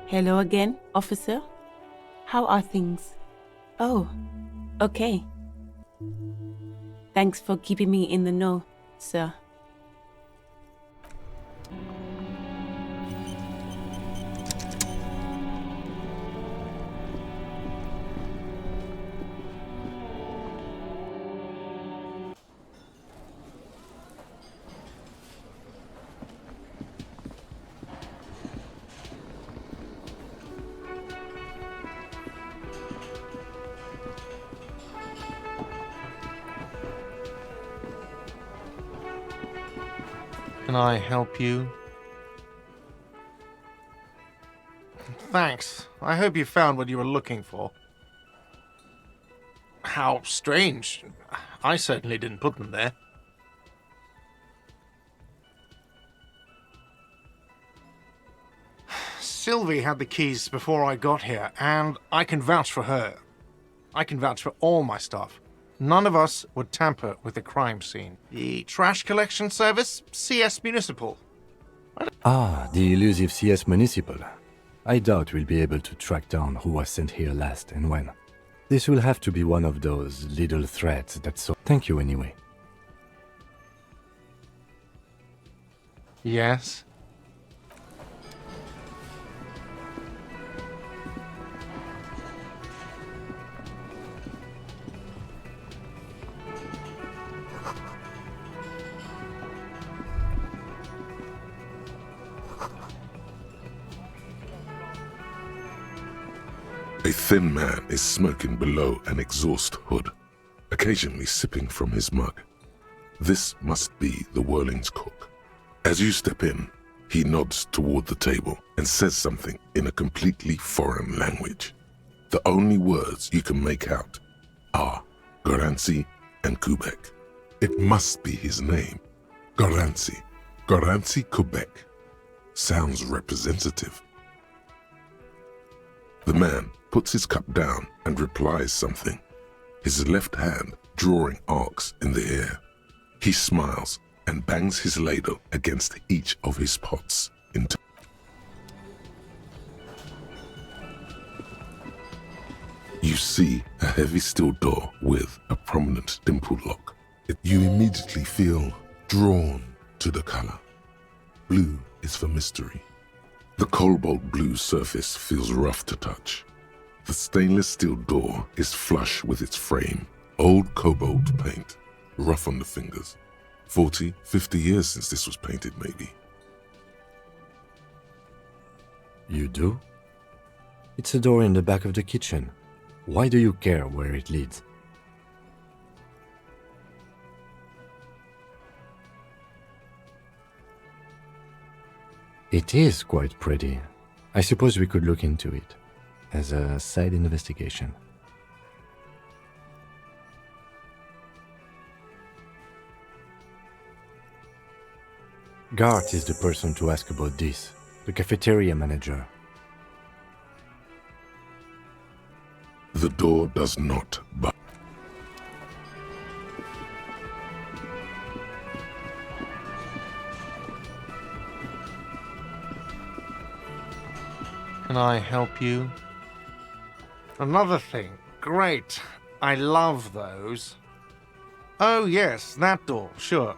Hello again, officer. How are things? Oh, okay. Thanks for keeping me in the know, sir. Can I help you? Thanks. I hope you found what you were looking for. How strange. I certainly didn't put them there. Sylvie had the keys before I got here, and I can vouch for her. I can vouch for all my staff. None of us would tamper with the crime scene. The trash collection service, CS Municipal. Ah, the elusive CS Municipal. I doubt we'll be able to track down who was sent here last and when. This will have to be one of those little threads that so... Thank you anyway. Yes? A thin man is smoking below an exhaust hood, occasionally sipping from his mug. This must be the Whirling's cook. As you step in, he nods toward the table and says something in a completely foreign language. The only words you can make out are Garanci and Quebec. It must be his name. Garanci. Garanci Quebec. Sounds representative. The man puts his cup down and replies something, his left hand drawing arcs in the air. He smiles and bangs his ladle against each of his pots in turn. You see a heavy steel door with a prominent dimpled lock. You immediately feel drawn to the color. Blue is for mystery. The cobalt blue surface feels rough to touch. The stainless steel door is flush with its frame. Old cobalt paint, rough on the fingers. 40, 50 years since this was painted, maybe. You do? It's a door in the back of the kitchen. Why do you care where it leads? It is quite pretty. I suppose we could look into it as a side investigation. Gart is the person to ask about this, the cafeteria manager. The door does not budge. Can I help you? Another thing. Great. I love those. Oh yes, that door, sure.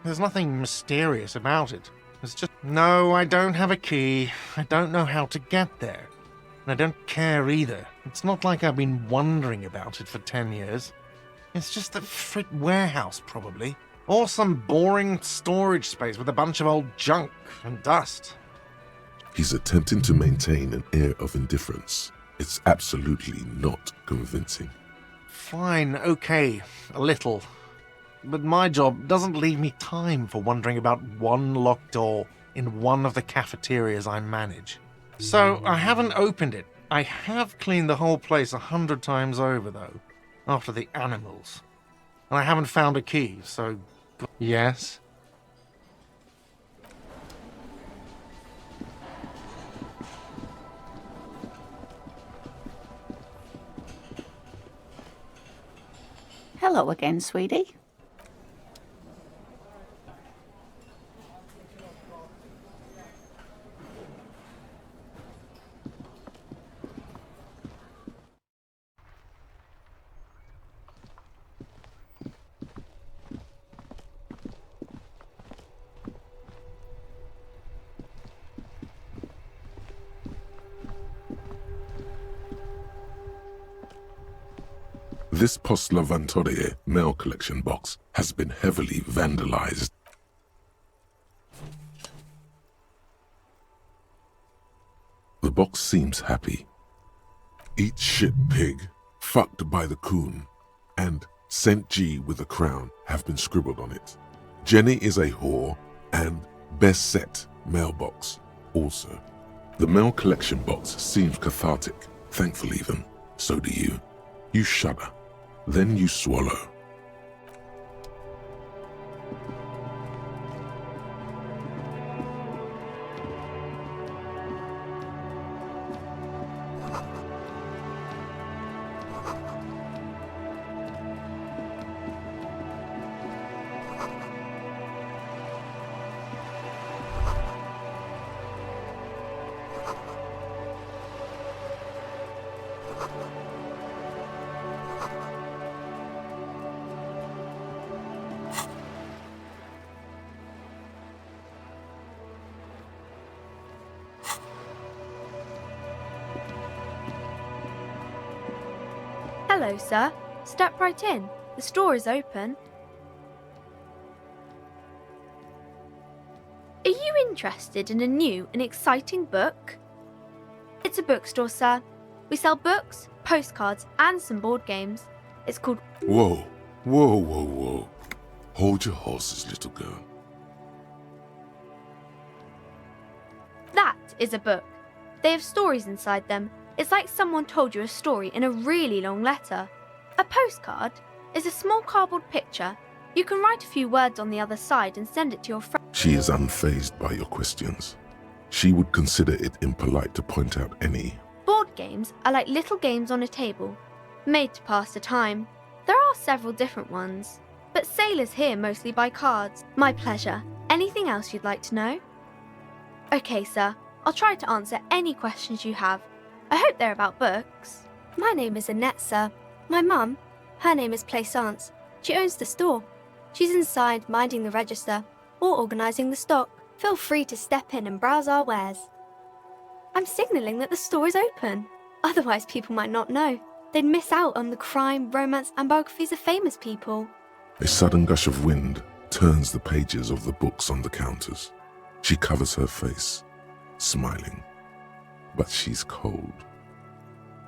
There's nothing mysterious about it. It's just... No, I don't have a key. I don't know how to get there. And I don't care either. It's not like I've been wondering about it for 10 years. It's just a frit warehouse, probably. Or some boring storage space with a bunch of old junk and dust. He's attempting to maintain an air of indifference. It's absolutely not convincing. Fine, okay, a little. But my job doesn't leave me time for wondering about one locked door in one of the cafeterias I manage. So I haven't opened it. I have cleaned the whole place 100 times over, though, after the animals. And I haven't found a key, so... Yes? Hello again, sweetie. This Postlavantore mail collection box has been heavily vandalized. The box seems happy. Eat shit pig, fucked by the coon, and St. G with a crown have been scribbled on it. Jenny is a whore, and best set mailbox also. The mail collection box seems cathartic, thankful even. So do you. You shudder. Then you swallow. Hello, sir. Step right in. The store is open. Are you interested in a new and exciting book? It's a bookstore, sir. We sell books, postcards, and some board games. It's called... Whoa, whoa, whoa, whoa. Hold your horses, little girl. That is a book. They have stories inside them. It's like someone told you a story in a really long letter. A postcard is a small cardboard picture. You can write a few words on the other side and send it to your friend. She is unfazed by your questions. She would consider it impolite to point out any. Board games are like little games on a table, made to pass the time. There are several different ones, but sailors here mostly buy cards. My pleasure. Anything else you'd like to know? Okay, sir. I'll try to answer any questions you have. I hope they're about books. My name is Annette, sir. My mum, her name is Plaisance. She owns the store. She's inside minding the register or organising the stock. Feel free to step in and browse our wares. I'm signalling that the store is open. Otherwise people might not know. They'd miss out on the crime, romance and biographies of famous people. A sudden gush of wind turns the pages of the books on the counters. She covers her face, smiling. But she's cold.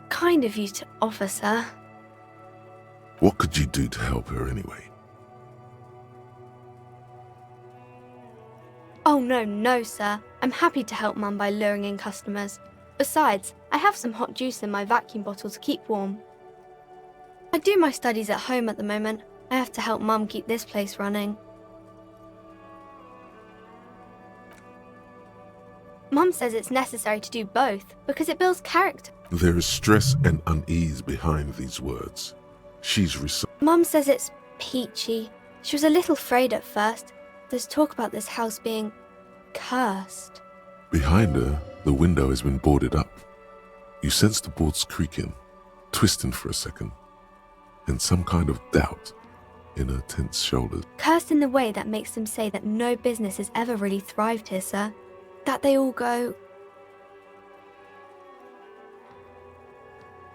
Kind of you to offer, sir. What could you do to help her anyway? Oh no, sir. I'm happy to help Mum by luring in customers. Besides, I have some hot juice in my vacuum bottle to keep warm. I do my studies at home at the moment. I have to help Mum keep this place running. Mum says it's necessary to do both because it builds character. There is stress and unease behind these words. She's Mum says it's peachy. She was a little afraid at first. There's talk about this house being cursed. Behind her, the window has been boarded up. You sense the boards creaking, twisting for a second, and some kind of doubt in her tense shoulders. Cursed in the way that makes them say that no business has ever really thrived here, sir. That they all go...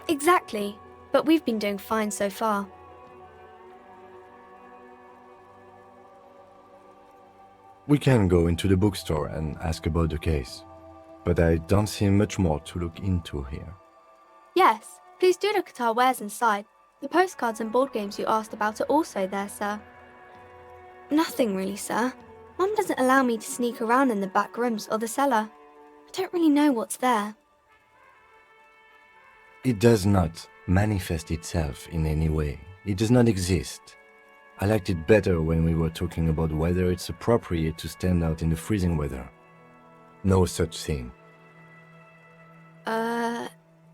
Exactly, but we've been doing fine so far. We can go into the bookstore and ask about the case, but I don't see much more to look into here. Yes, please do look at our wares inside. The postcards and board games you asked about are also there, sir. Nothing really, sir. Mum doesn't allow me to sneak around in the back rooms or the cellar. I don't really know what's there. It does not manifest itself in any way. It does not exist. I liked it better when we were talking about whether it's appropriate to stand out in the freezing weather. No such thing.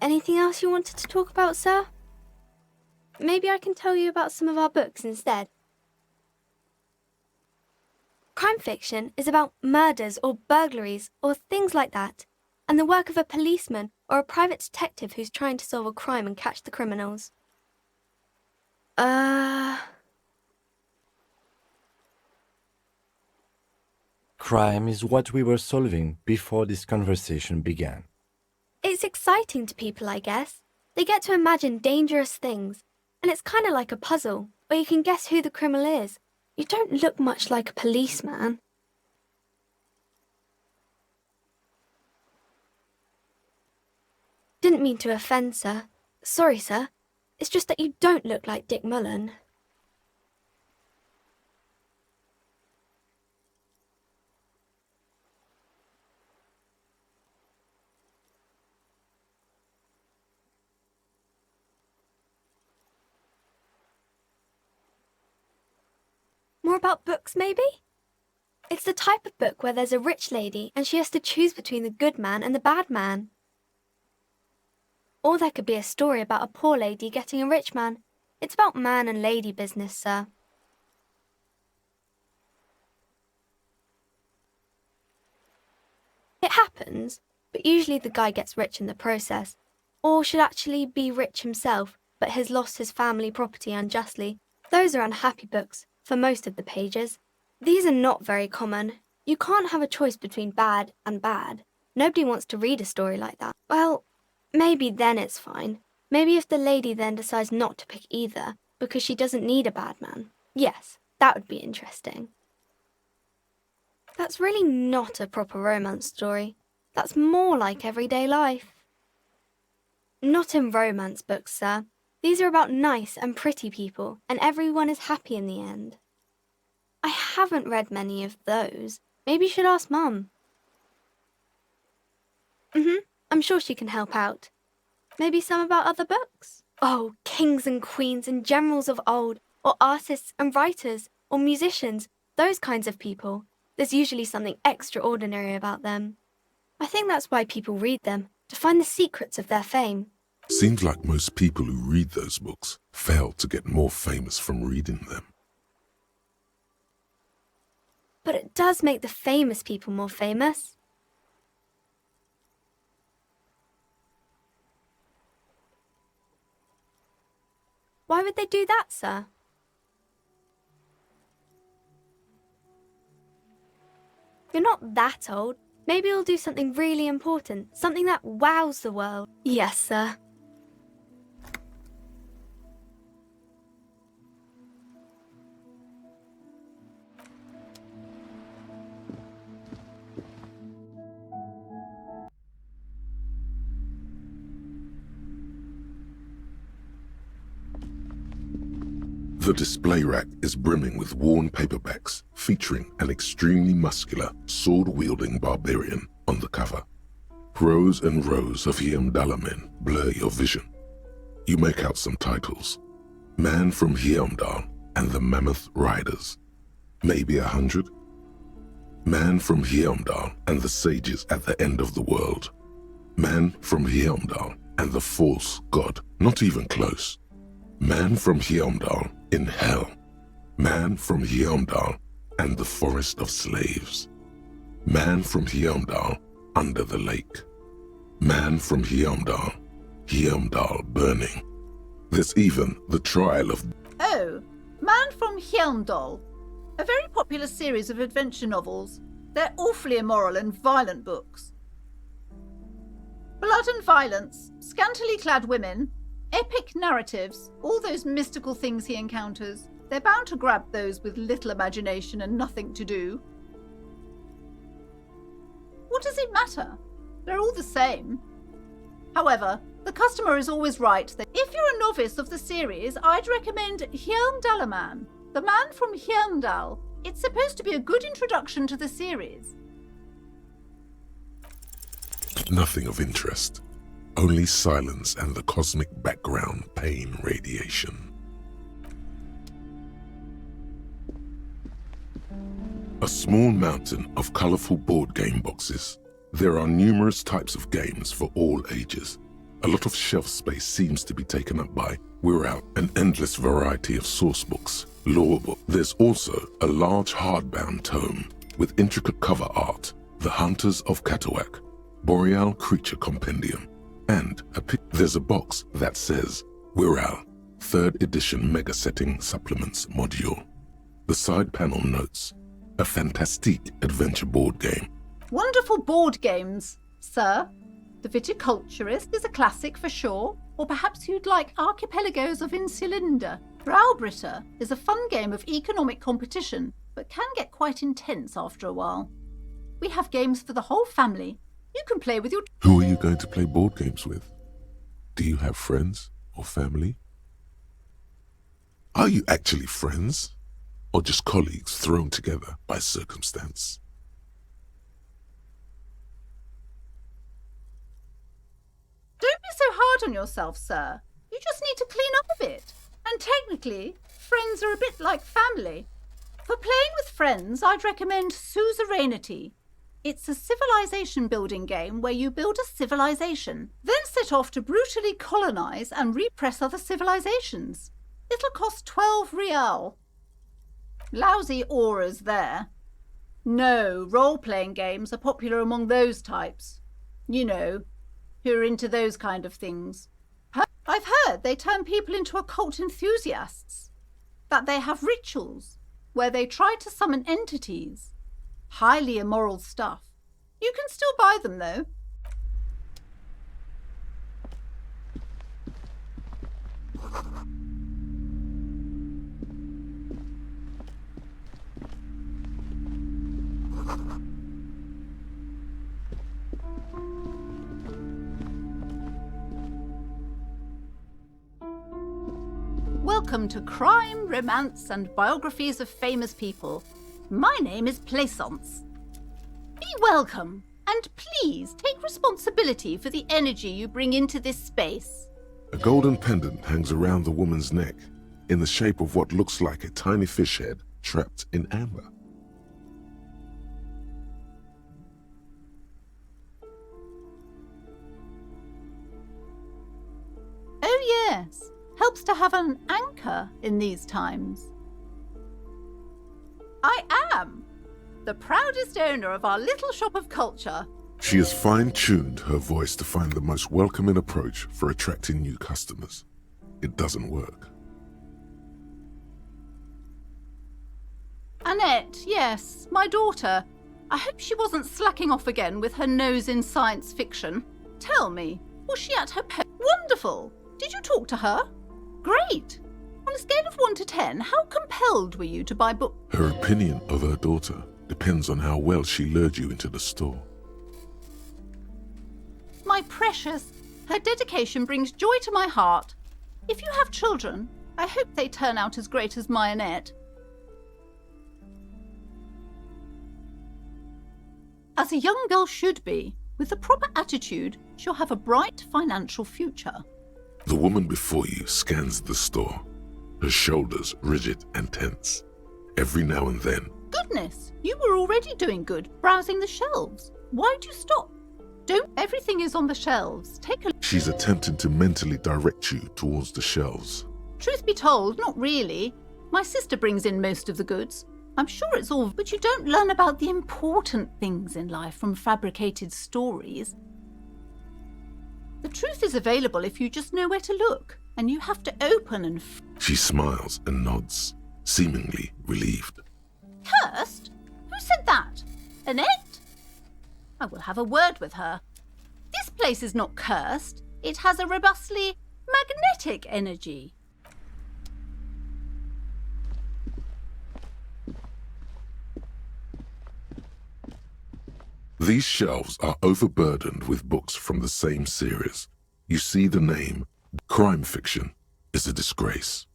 Anything else you wanted to talk about, sir? Maybe I can tell you about some of our books instead. Crime fiction is about murders or burglaries or things like that, and the work of a policeman or a private detective who's trying to solve a crime and catch the criminals. Crime is what we were solving before this conversation began. It's exciting to people, I guess. They get to imagine dangerous things, And it's kind of like a puzzle, where you can guess who the criminal is. You don't look much like a policeman. Didn't mean to offend, sir. Sorry, sir. It's just that you don't look like Dick Mullen. More about books, maybe? It's the type of book where there's a rich lady and she has to choose between the good man and the bad man. Or there could be a story about a poor lady getting a rich man. It's about man and lady business, sir. It happens, but usually the guy gets rich in the process. Or should actually be rich himself, but has lost his family property unjustly. Those are unhappy books. For most of the pages. These are not very common. You can't have a choice between bad and bad. Nobody wants to read a story like that. Well, maybe then it's fine. Maybe if the lady then decides not to pick either, because she doesn't need a bad man. Yes, that would be interesting. That's really not a proper romance story. That's more like everyday life. Not in romance books, sir. These are about nice and pretty people, and everyone is happy in the end. I haven't read many of those. Maybe you should ask Mum. I'm sure she can help out. Maybe some about other books? Oh, kings and queens and generals of old, or artists and writers, or musicians, those kinds of people. There's usually something extraordinary about them. I think that's why people read them, to find the secrets of their fame. Seems like most people who read those books fail to get more famous from reading them. But it does make the famous people more famous. Why would they do that, sir? You're not that old. Maybe you'll do something really important, something that wows the world. Yes, sir. The display rack is brimming with worn paperbacks featuring an extremely muscular, sword-wielding barbarian on the cover. Rows and rows of Heimdall men blur your vision. You make out some titles. Man from Heimdall and the Mammoth Riders. Maybe 100. Man from Heimdall and the Sages at the End of the World. Man from Heimdall and the False God. Not even close. Man from Heimdall in Hell. Man from Heimdall and the Forest of Slaves. Man from Heimdall under the lake. Man from Heimdall, Heimdall burning. There's even the trial of... Oh, Man from Heimdall. A very popular series of adventure novels. They're awfully immoral and violent books. Blood and violence, scantily clad women, epic narratives, all those mystical things he encounters. They're bound to grab those with little imagination and nothing to do. What does it matter? They're all the same. However, the customer is always right that if you're a novice of the series, I'd recommend Heimdallaman, the Man from Heimdall. It's supposed to be a good introduction to the series. Nothing of interest. Only silence and the cosmic background pain radiation. A small mountain of colorful board game boxes. There are numerous types of games for all ages. A lot of shelf space seems to be taken up by We're Out, an endless variety of source books, lore book. There's also a large hardbound tome with intricate cover art, The Hunters of Katawak, Boreal Creature Compendium, and there's a box that says We're 3rd edition mega setting supplements module. The side panel notes, a fantastique adventure board game. Wonderful board games, sir. The Viticulturist is a classic for sure. Or perhaps you'd like Archipelagos of Insulinde. Browbritter is a fun game of economic competition, but can get quite intense after a while. We have games for the whole family. You can play with your... Who are you going to play board games with? Do you have friends or family? Are you actually friends? Or just colleagues thrown together by circumstance? Don't be so hard on yourself, sir. You just need to clean up a bit. And technically, friends are a bit like family. For playing with friends, I'd recommend Suzerainty. It's a civilization building game where you build a civilization, then set off to brutally colonize and repress other civilizations. It'll cost 12 real. Lousy auras there. No, role-playing games are popular among those types. You know, who are into those kind of things. I've heard they turn people into occult enthusiasts. That they have rituals where they try to summon entities. Highly immoral stuff. You can still buy them, though. Welcome to Crime, Romance and Biographies of Famous People. My name is Plaisance. Be welcome, and please take responsibility for the energy you bring into this space. A golden pendant hangs around the woman's neck in the shape of what looks like a tiny fish head trapped in amber. Oh yes, helps to have an anchor in these times. I am the proudest owner of our little shop of culture. She has fine-tuned her voice to find the most welcoming approach for attracting new customers. It doesn't work. Annette, yes, my daughter. I hope she wasn't slacking off again with her nose in science fiction. Tell me, was she at her Wonderful! Did you talk to her? Great! On a scale of 1 to 10, how compelled were you to buy books? Her opinion of her daughter depends on how well she lured you into the store. My precious, her dedication brings joy to my heart. If you have children, I hope they turn out as great as my Annette. As a young girl should be, with the proper attitude, she'll have a bright financial future. The woman before you scans the store, her shoulders rigid and tense. Every now and then, Goodness, you were already doing good, browsing the shelves. Why'd you stop? Don't. Everything is on the shelves. Take a look. she's attempting to mentally direct you towards the shelves. Truth be told, not really. My sister brings in most of the goods. I'm sure it's all, but you don't learn about the important things in life from fabricated stories. The truth is available if you just know where to look, and you have to open and... She smiles and nods, seemingly relieved. Cursed? Who said that? Annette? I will have a word with her. This place is not cursed. It has a robustly magnetic energy. These shelves are overburdened with books from the same series. You see the name. Crime fiction is a disgrace.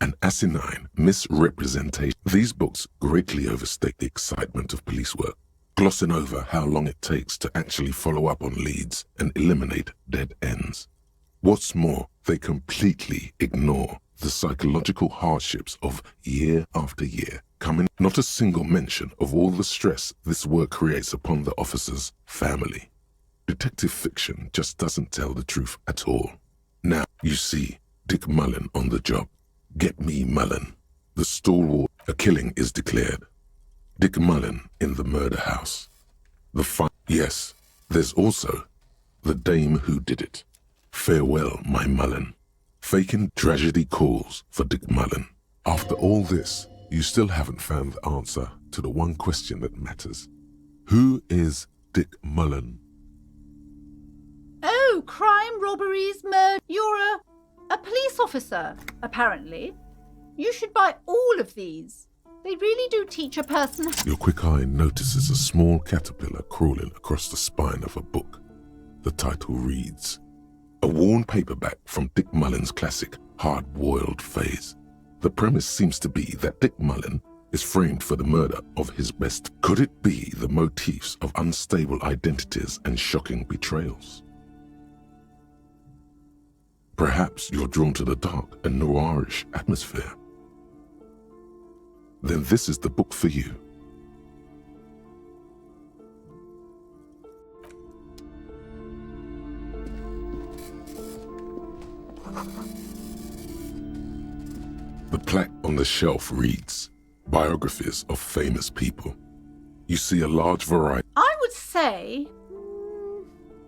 An asinine misrepresentation. These books greatly overstate the excitement of police work, glossing over how long it takes to actually follow up on leads and eliminate dead ends. What's more, they completely ignore the psychological hardships of year after year coming. Not a single mention of all the stress this work creates upon the officer's family. Detective fiction just doesn't tell the truth at all. Now, you see Dick Mullen on the job. Get me Mullen. The stalwart. A killing is declared. Dick Mullen in the murder house. Yes, there's also the dame who did it. Farewell, my Mullen. Faking tragedy calls for Dick Mullen. After all this, you still haven't found the answer to the one question that matters. Who is Dick Mullen? Oh, crime, robberies, murder. You're a police officer, apparently. You should buy all of these. They really do teach a person. Your quick eye notices a small caterpillar crawling across the spine of a book. The title reads, A Worn Paperback from Dick Mullen's classic Hard-Boiled Phase. The premise seems to be that Dick Mullen is framed for the murder of his best. Could it be the motifs of unstable identities and shocking betrayals? Perhaps you're drawn to the dark and noirish atmosphere. Then this is the book for you. The plaque on the shelf reads, Biographies of Famous People. You see a large variety. I would say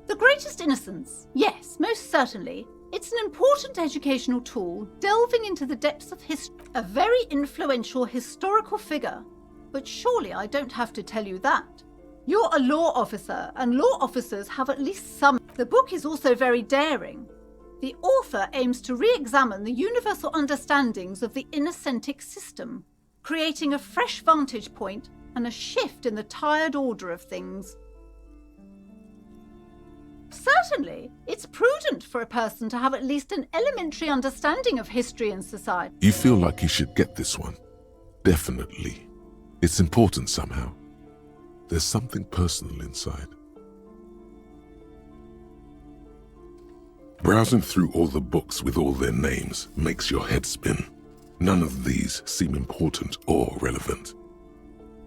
The Greatest Innocence. Yes, most certainly. It's an important educational tool, delving into the depths of history. A very influential historical figure. But surely I don't have to tell you that. You're a law officer, and law officers have at least some. The book is also very daring. The author aims to re-examine the universal understandings of the innocentic system, creating a fresh vantage point and a shift in the tired order of things. Certainly, it's prudent for a person to have at least an elementary understanding of history and society. You feel like you should get this one. Definitely. It's important somehow. There's something personal inside. Browsing through all the books with all their names makes your head spin. None of these seem important or relevant.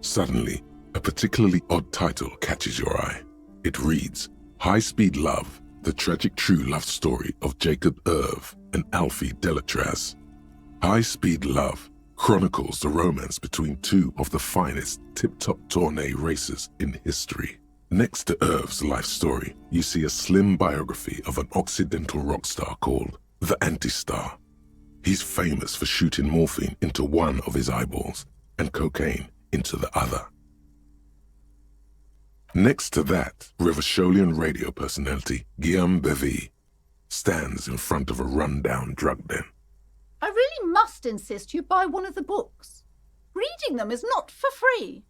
Suddenly, a particularly odd title catches your eye. It reads, High-Speed Love, the tragic true love story of Jacob Irv and Alfie Delatraz. High-Speed Love chronicles the romance between two of the finest tip-top tourney racers in history. Next to Irv's life story, you see a slim biography of an Occidental rock star called The Anti-Star. He's famous for shooting morphine into one of his eyeballs and cocaine into the other. Next to that, Revacholian radio personality Guillaume Bevy stands in front of a run-down drug den. I really must insist you buy one of the books. Reading them is not for free.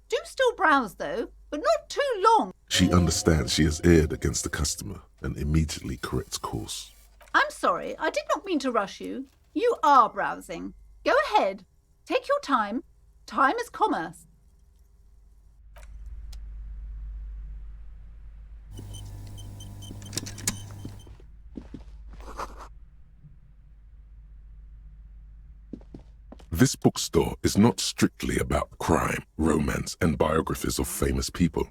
Do still browse, though, but not too long. She understands she has erred against the customer and immediately corrects course. I'm sorry, I did not mean to rush you. You are browsing. Go ahead. Take your time. Time is commerce. This bookstore is not strictly about crime, romance, and biographies of famous people.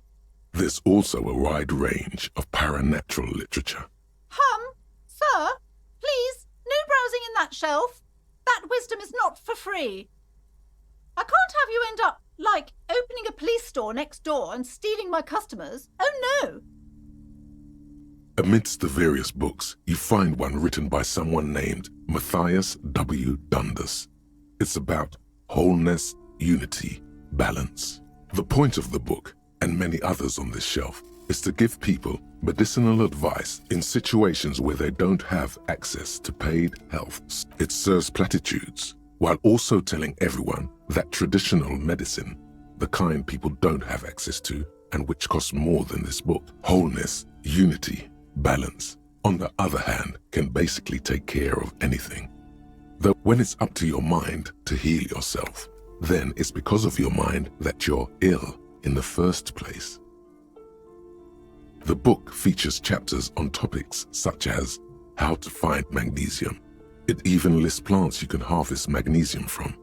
There's also a wide range of paranatural literature. Sir, please, no browsing in that shelf. That wisdom is not for free. I can't have you end up, like, opening a police store next door and stealing my customers. Oh, no. Amidst the various books, you find one written by someone named Matthias W. Dundas. It's about wholeness, unity, balance. The point of the book, and many others on this shelf, is to give people medicinal advice in situations where they don't have access to paid health. It serves platitudes, while also telling everyone that traditional medicine, the kind people don't have access to, and which costs more than this book, wholeness, unity, balance, on the other hand, can basically take care of anything. Though when it's up to your mind to heal yourself, then it's because of your mind that you're ill in the first place. The book features chapters on topics such as how to find magnesium. It even lists plants you can harvest magnesium from.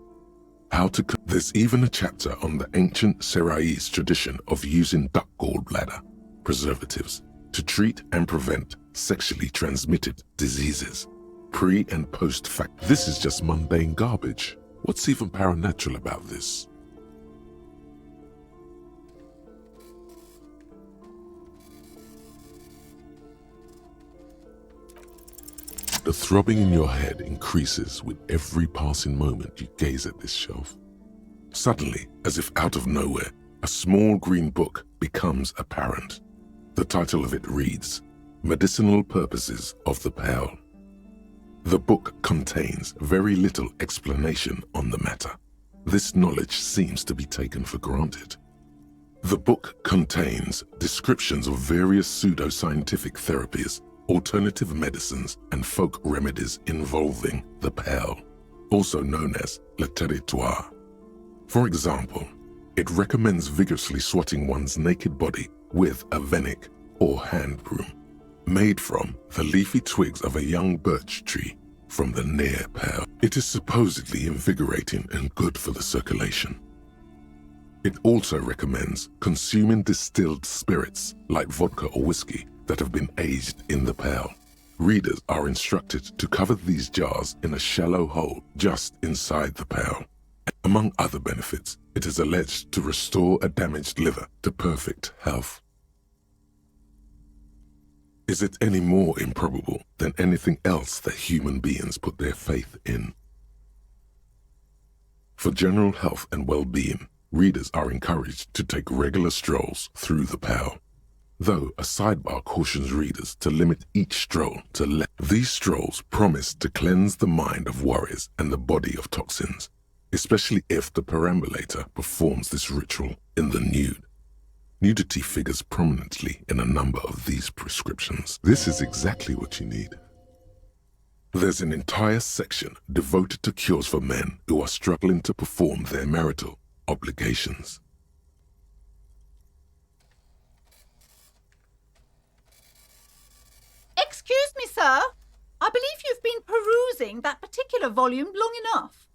There's even a chapter on the ancient Seraïs tradition of using duck gallbladder preservatives to treat and prevent sexually transmitted diseases. Pre and post fact. This is just mundane garbage. What's even paranatural about this? The throbbing in your head increases with every passing moment you gaze at this shelf. Suddenly, as if out of nowhere, a small green book becomes apparent. The title of it reads, Medicinal Purposes of the Pearl. The book contains very little explanation on the matter. This knowledge seems to be taken for granted. The book contains descriptions of various pseudoscientific therapies, alternative medicines, and folk remedies involving the pearl, also known as le territoire. For example, it recommends vigorously swatting one's naked body with a venik or hand broom, made from the leafy twigs of a young birch tree from the near pearl. It is supposedly invigorating and good for the circulation. It also recommends consuming distilled spirits like vodka or whiskey that have been aged in the pearl. Readers are instructed to cover these jars in a shallow hole just inside the pearl. Among other benefits, it is alleged to restore a damaged liver to perfect health. Is it any more improbable than anything else that human beings put their faith in? For general health and well-being, readers are encouraged to take regular strolls through the pearl, though a sidebar cautions readers to limit each stroll to less. These strolls promise to cleanse the mind of worries and the body of toxins, especially if the perambulator performs this ritual in the nude. Nudity figures prominently in a number of these prescriptions. This is exactly what you need. There's an entire section devoted to cures for men who are struggling to perform their marital obligations. Excuse me, sir. I believe you've been perusing that particular volume long enough.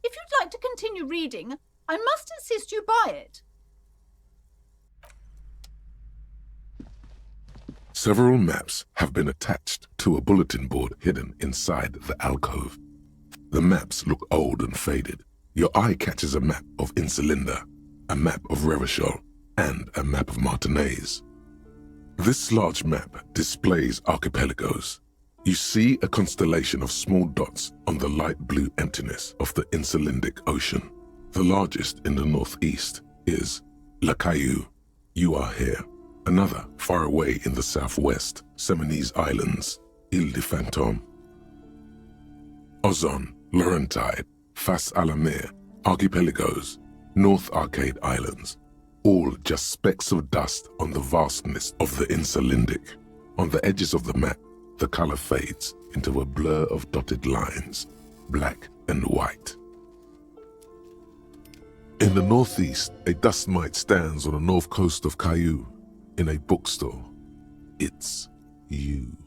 If you'd like to continue reading, I must insist you buy it. Several maps have been attached to a bulletin board hidden inside the alcove. The maps look old and faded. Your eye catches a map of Insulinda, a map of Revachol, and a map of Martinaise. This large map displays archipelagos. You see a constellation of small dots on the light blue emptiness of the Insulindic Ocean. The largest in the northeast is La Caillou. You are here. Another, far away in the southwest, Seminese Islands, Ile de Fantôme. Ozon, Laurentide, Fas à la Mer, Archipelagos, North Arcade Islands, all just specks of dust on the vastness of the Insulindic. On the edges of the map, the color fades into a blur of dotted lines, black and white. In the northeast, a dust mite stands on the north coast of Caillou. In a bookstore, it's you.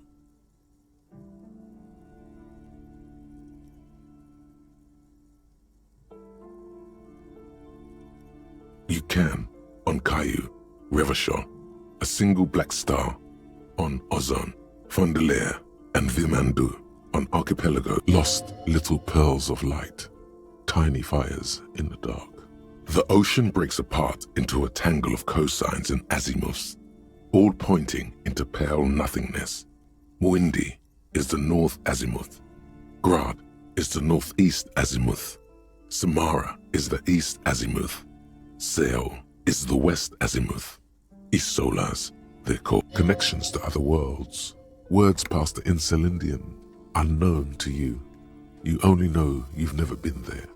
You can, on Caillou, Revachol, a single black star, on Ozon, Fondelier, and Vilmandu, on Archipelago, lost little pearls of light, tiny fires in the dark. The ocean breaks apart into a tangle of cosines and azimuths, all pointing into pale nothingness. Muindi is the north azimuth. Grad is the northeast azimuth. Samara is the east azimuth. Seo is the west azimuth. Isolas, they're called connections to other worlds. Words past the Insulindian, unknown to you. You only know you've never been there.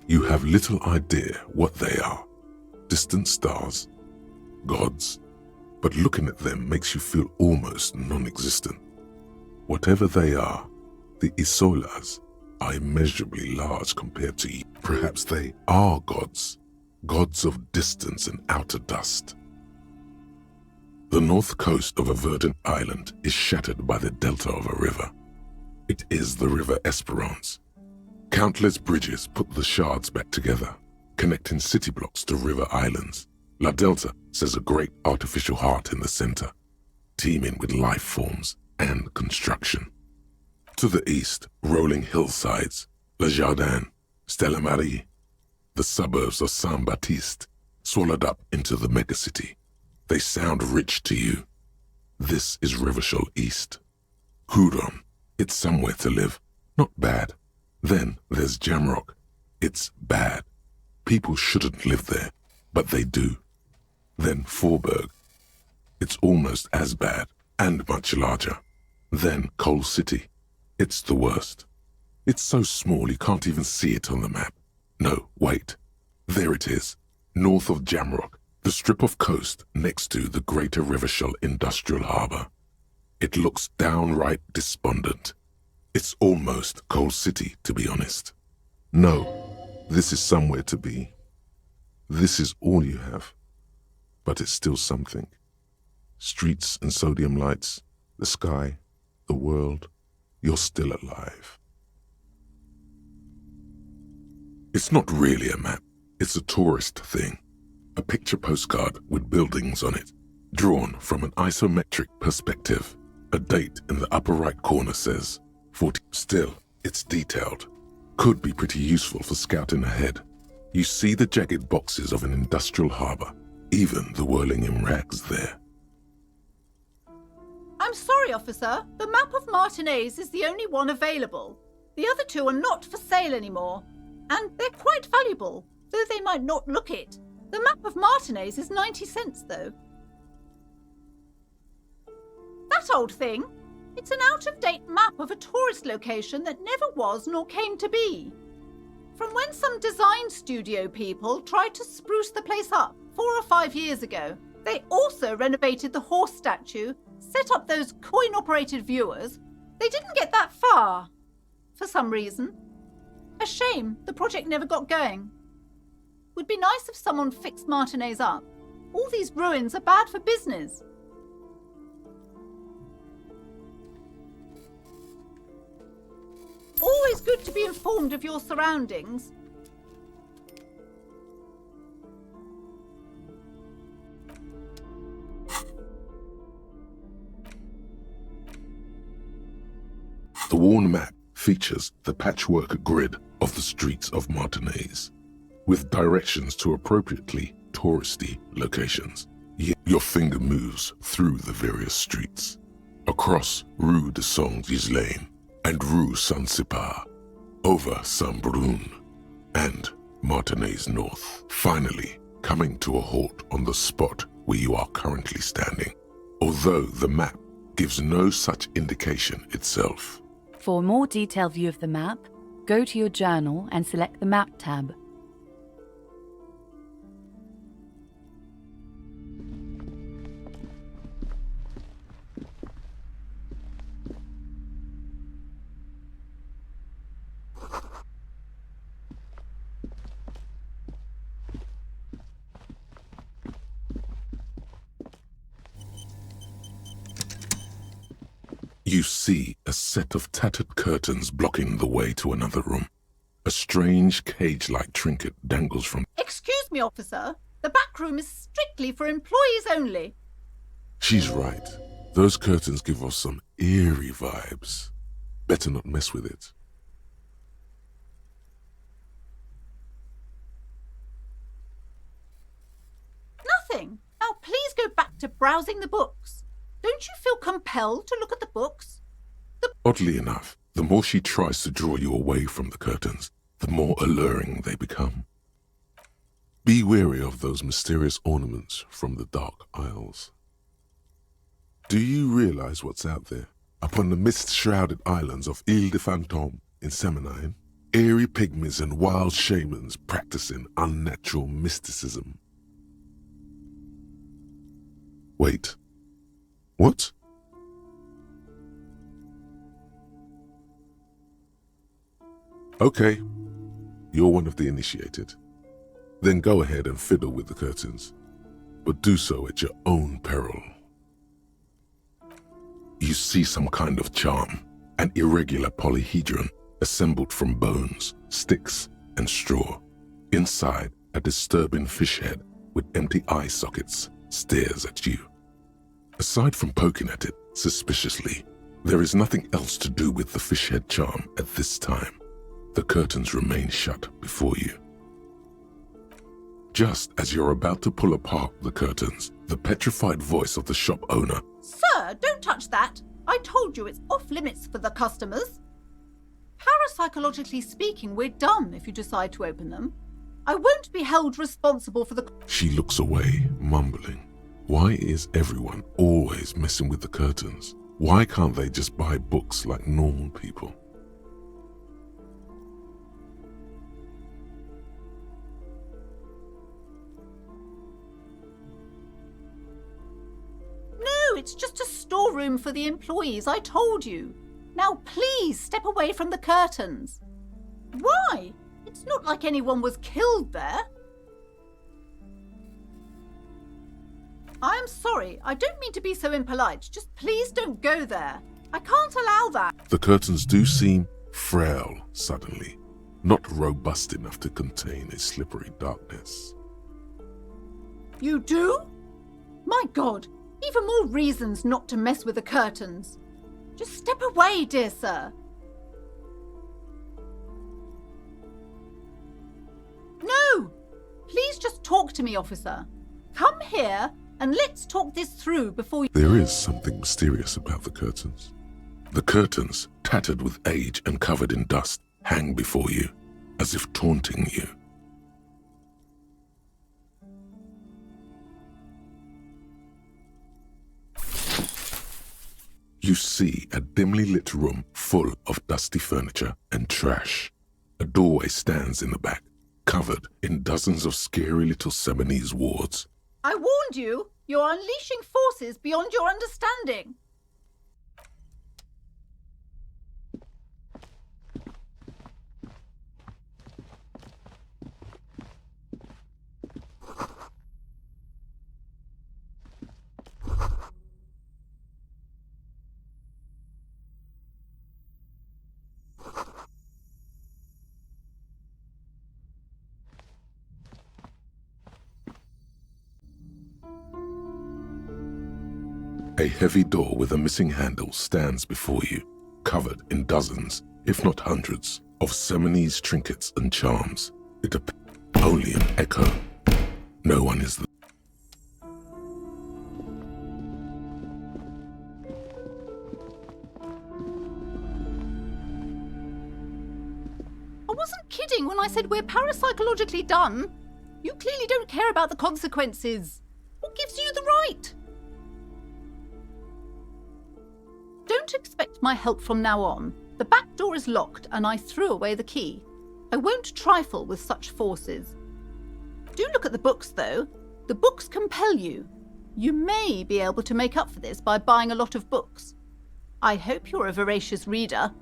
You have little idea what they are. Distant stars, gods, but looking at them makes you feel almost non-existent. Whatever they are, the Isolas are immeasurably large compared to you. Perhaps they are gods, gods of distance and outer dust. The north coast of a verdant island is shattered by the delta of a river. It is the river Esperance. Countless bridges put the shards back together, connecting city blocks to river islands. La Delta says a great artificial heart in the center, teeming with life forms and construction. To the east, rolling hillsides, Le Jardin, Stella Marie, the suburbs of Saint-Baptiste, swallowed up into the megacity. They sound rich to you. This is Revachol East. Huron, it's somewhere to live, not bad. Then there's Jamrock. It's bad. People shouldn't live there, but they do. Then Forberg. It's almost as bad and much larger. Then Coal City. It's the worst. It's so small you can't even see it on the map. No, wait. There it is, north of Jamrock, the strip of coast next to the Greater Rivershell Industrial Harbour. It looks downright despondent. It's almost Coal City, to be honest. No, this is somewhere to be. This is all you have. But it's still something. Streets and sodium lights, the sky, the world. You're still alive. It's not really a map. It's a tourist thing. A picture postcard with buildings on it, drawn from an isometric perspective. A date in the upper right corner says 40. Still, it's detailed. Could be pretty useful for scouting ahead. You see the jagged boxes of an industrial harbour, even the whirling in rags there. I'm sorry, officer. The map of Martinez is the only one available. The other two are not for sale anymore. And they're quite valuable, though they might not look it. The map of Martinez is 90 cents, though. That old thing? It's an out-of-date map of a tourist location that never was nor came to be. From when some design studio people tried to spruce the place up 4 or 5 years ago. They also renovated the horse statue, set up those coin-operated viewers. They didn't get that far, for some reason. A shame the project never got going. Would be nice if someone fixed Martinez up. All these ruins are bad for business. Always good to be informed of your surroundings. The worn map features the patchwork grid of the streets of Martinez, with directions to appropriately touristy locations. Your finger moves through the various streets, across Rue de Saint-Ghislain and Rue Saint-Cypar, over Saint-Brun and Martinez North, finally coming to a halt on the spot where you are currently standing, although the map gives no such indication itself. For a more detailed view of the map, go to your journal and select the Map tab. You see a set of tattered curtains blocking the way to another room. A strange cage-like trinket dangles from... Excuse me, officer. The back room is strictly for employees only. She's right. Those curtains give off some eerie vibes. Better not mess with it. Nothing. Now please go back to browsing the books. Don't you feel compelled to look at the books? Oddly enough, the more she tries to draw you away from the curtains, the more alluring they become. Be wary of those mysterious ornaments from the dark aisles. Do you realize what's out there? Upon the mist-shrouded islands of Ile de Fantôme in Semenine, eerie pygmies and wild shamans practicing unnatural mysticism. Wait. What? Okay, you're one of the initiated. Then go ahead and fiddle with the curtains, but do so at your own peril. You see some kind of charm, an irregular polyhedron assembled from bones, sticks, and straw. Inside, a disturbing fish head with empty eye sockets stares at you. Aside from poking at it suspiciously, there is nothing else to do with the fish head charm at this time. The curtains remain shut before you. Just as you're about to pull apart the curtains, the petrified voice of the shop owner... Sir, don't touch that. I told you it's off limits for the customers. Parapsychologically speaking, we're done if you decide to open them. I won't be held responsible for the... She looks away, mumbling. Why is everyone always messing with the curtains? Why can't they just buy books like normal people? No, it's just a storeroom for the employees, I told you. Now please step away from the curtains. Why? It's not like anyone was killed there. I'm sorry, I don't mean to be so impolite. Just please don't go there. I can't allow that. The curtains do seem frail suddenly, not robust enough to contain a slippery darkness. You do? My God, even more reasons not to mess with the curtains. Just step away, dear sir. No! Please just talk to me, officer. Come here and let's talk this through before you... There is something mysterious about the curtains. The curtains, tattered with age and covered in dust, hang before you, as if taunting you. You see a dimly lit room full of dusty furniture and trash. A doorway stands in the back, covered in dozens of scary little Seminese wards. I warned you! You're unleashing forces beyond your understanding. A heavy door with a missing handle stands before you, covered in dozens, if not hundreds, of Seminese trinkets and charms. It appears only an echo. No one is there. I wasn't kidding when I said we're parapsychologically done. You clearly don't care about the consequences. What gives you the right? Don't expect my help from now on. The back door is locked and I threw away the key. I won't trifle with such forces. Do look at the books, though. The books compel you. You may be able to make up for this by buying a lot of books. I hope you're a voracious reader.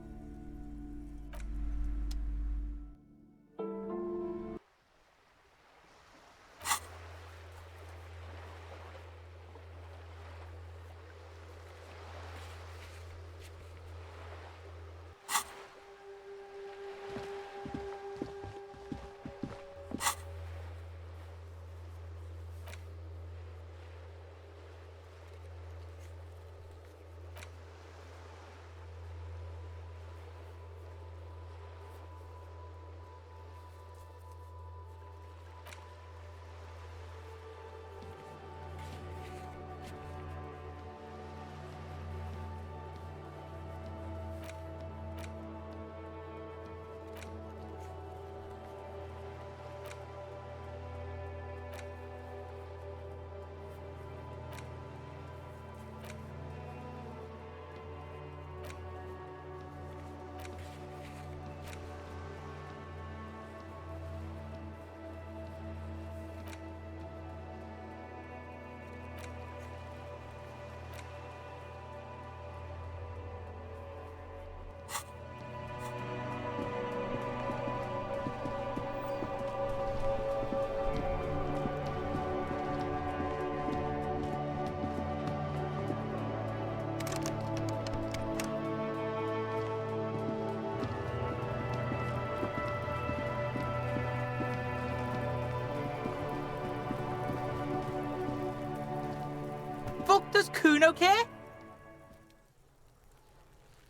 Fuck does Kuno care?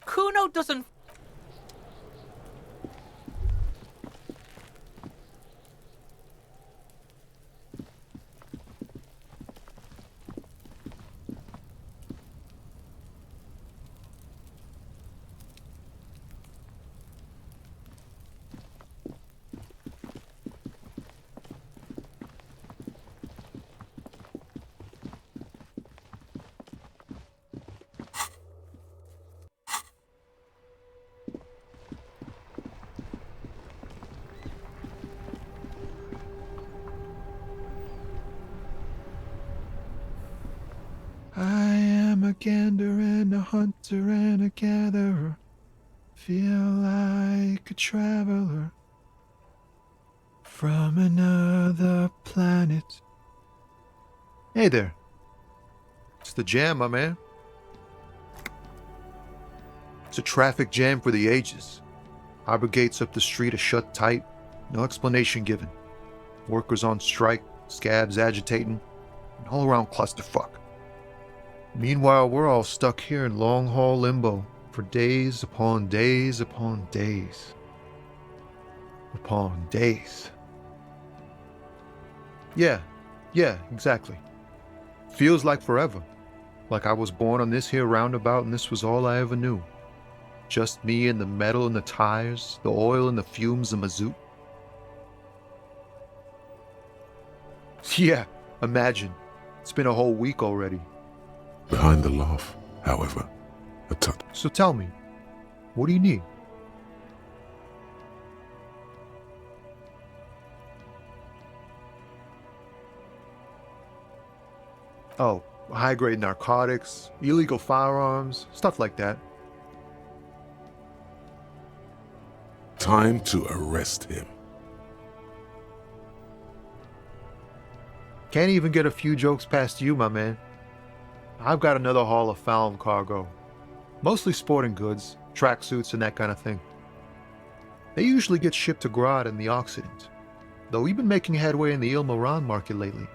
Kuno doesn't... gander and a hunter and a gatherer. Feel like a traveler from another planet. Hey there. It's the jam, my man. It's a traffic jam for the ages. Harbor gates up the street are shut tight, no explanation given. Workers on strike, scabs agitating, an all-around clusterfuck. Meanwhile, we're all stuck here in long-haul limbo for days upon days upon days. Upon days. Yeah, exactly. Feels like forever. Like I was born on this here roundabout and this was all I ever knew. Just me and the metal and the tires, the oil and the fumes and mazout. Yeah, imagine. It's been a whole week already. Behind the laugh, however, a touch. So tell me, what do you need? Oh, high-grade narcotics, illegal firearms, stuff like that. Time to arrest him. Can't even get a few jokes past you, my man. I've got another haul of foul cargo. Mostly sporting goods, tracksuits, and that kind of thing. They usually get shipped to Grad in the Occident, though we've been making headway in the Il Moran market lately.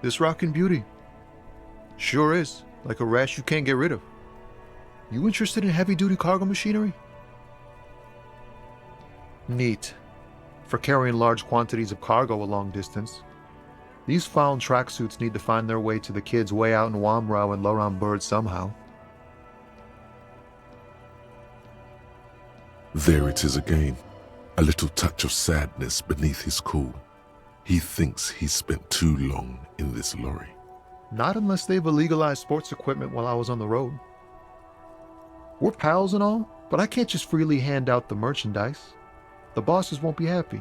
This rockin' beauty. Sure is, like a rash you can't get rid of. You interested in heavy-duty cargo machinery? Neat. For carrying large quantities of cargo a long distance. These found tracksuits need to find their way to the kids way out in Wamrau and Laurent Bird somehow. There it is again, a little touch of sadness beneath his cool. He thinks he's spent too long in this lorry. Not unless they've illegalized sports equipment while I was on the road. We're pals and all, but I can't just freely hand out the merchandise. The bosses won't be happy.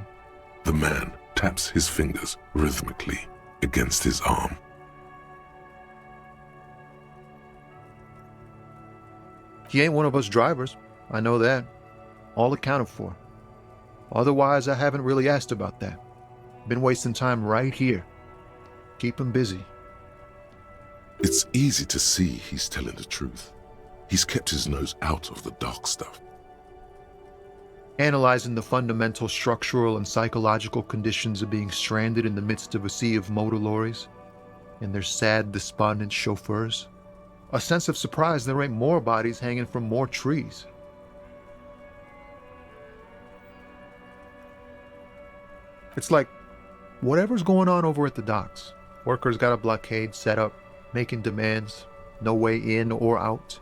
The man taps his fingers rhythmically against his arm. He ain't one of us drivers. I know that. All accounted for. Otherwise, I haven't really asked about that. Been wasting time right here. Keep him busy. It's easy to see he's telling the truth. He's kept his nose out of the dark stuff. Analyzing the fundamental structural and psychological conditions of being stranded in the midst of a sea of motor lorries and their sad, despondent chauffeurs. A sense of surprise there ain't more bodies hanging from more trees. It's like, whatever's going on over at the docks. Workers got a blockade set up, making demands, no way in or out.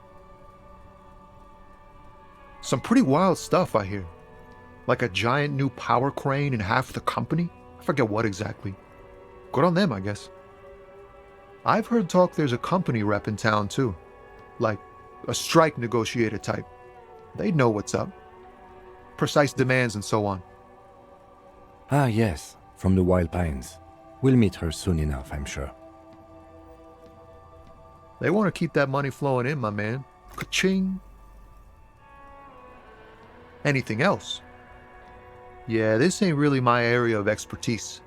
Some pretty wild stuff, I hear. Like a giant new power crane in half the company? I forget what exactly. Good on them, I guess. I've heard talk there's a company rep in town too. Like a strike negotiator type. They'd know what's up. Precise demands and so on. Ah, yes, from the Wild Pines. We'll meet her soon enough, I'm sure. They want to keep that money flowing in, my man. Ka-ching. Anything else? Yeah, this ain't really my area of expertise.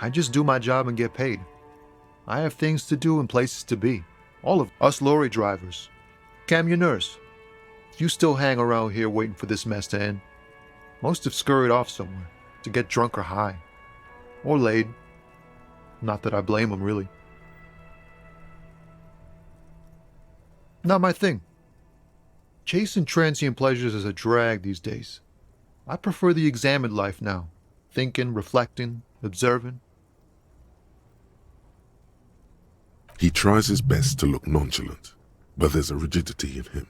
I just do my job and get paid. I have things to do and places to be. All of us lorry drivers. Camionneurs. You still hang around here waiting for this mess to end. Most have scurried off somewhere to get drunk or high. Or laid. Not that I blame them, really. Not my thing. Chasing transient pleasures is a drag these days. I prefer the examined life now. Thinking, reflecting, observing. He tries his best to look nonchalant, but there's a rigidity in him,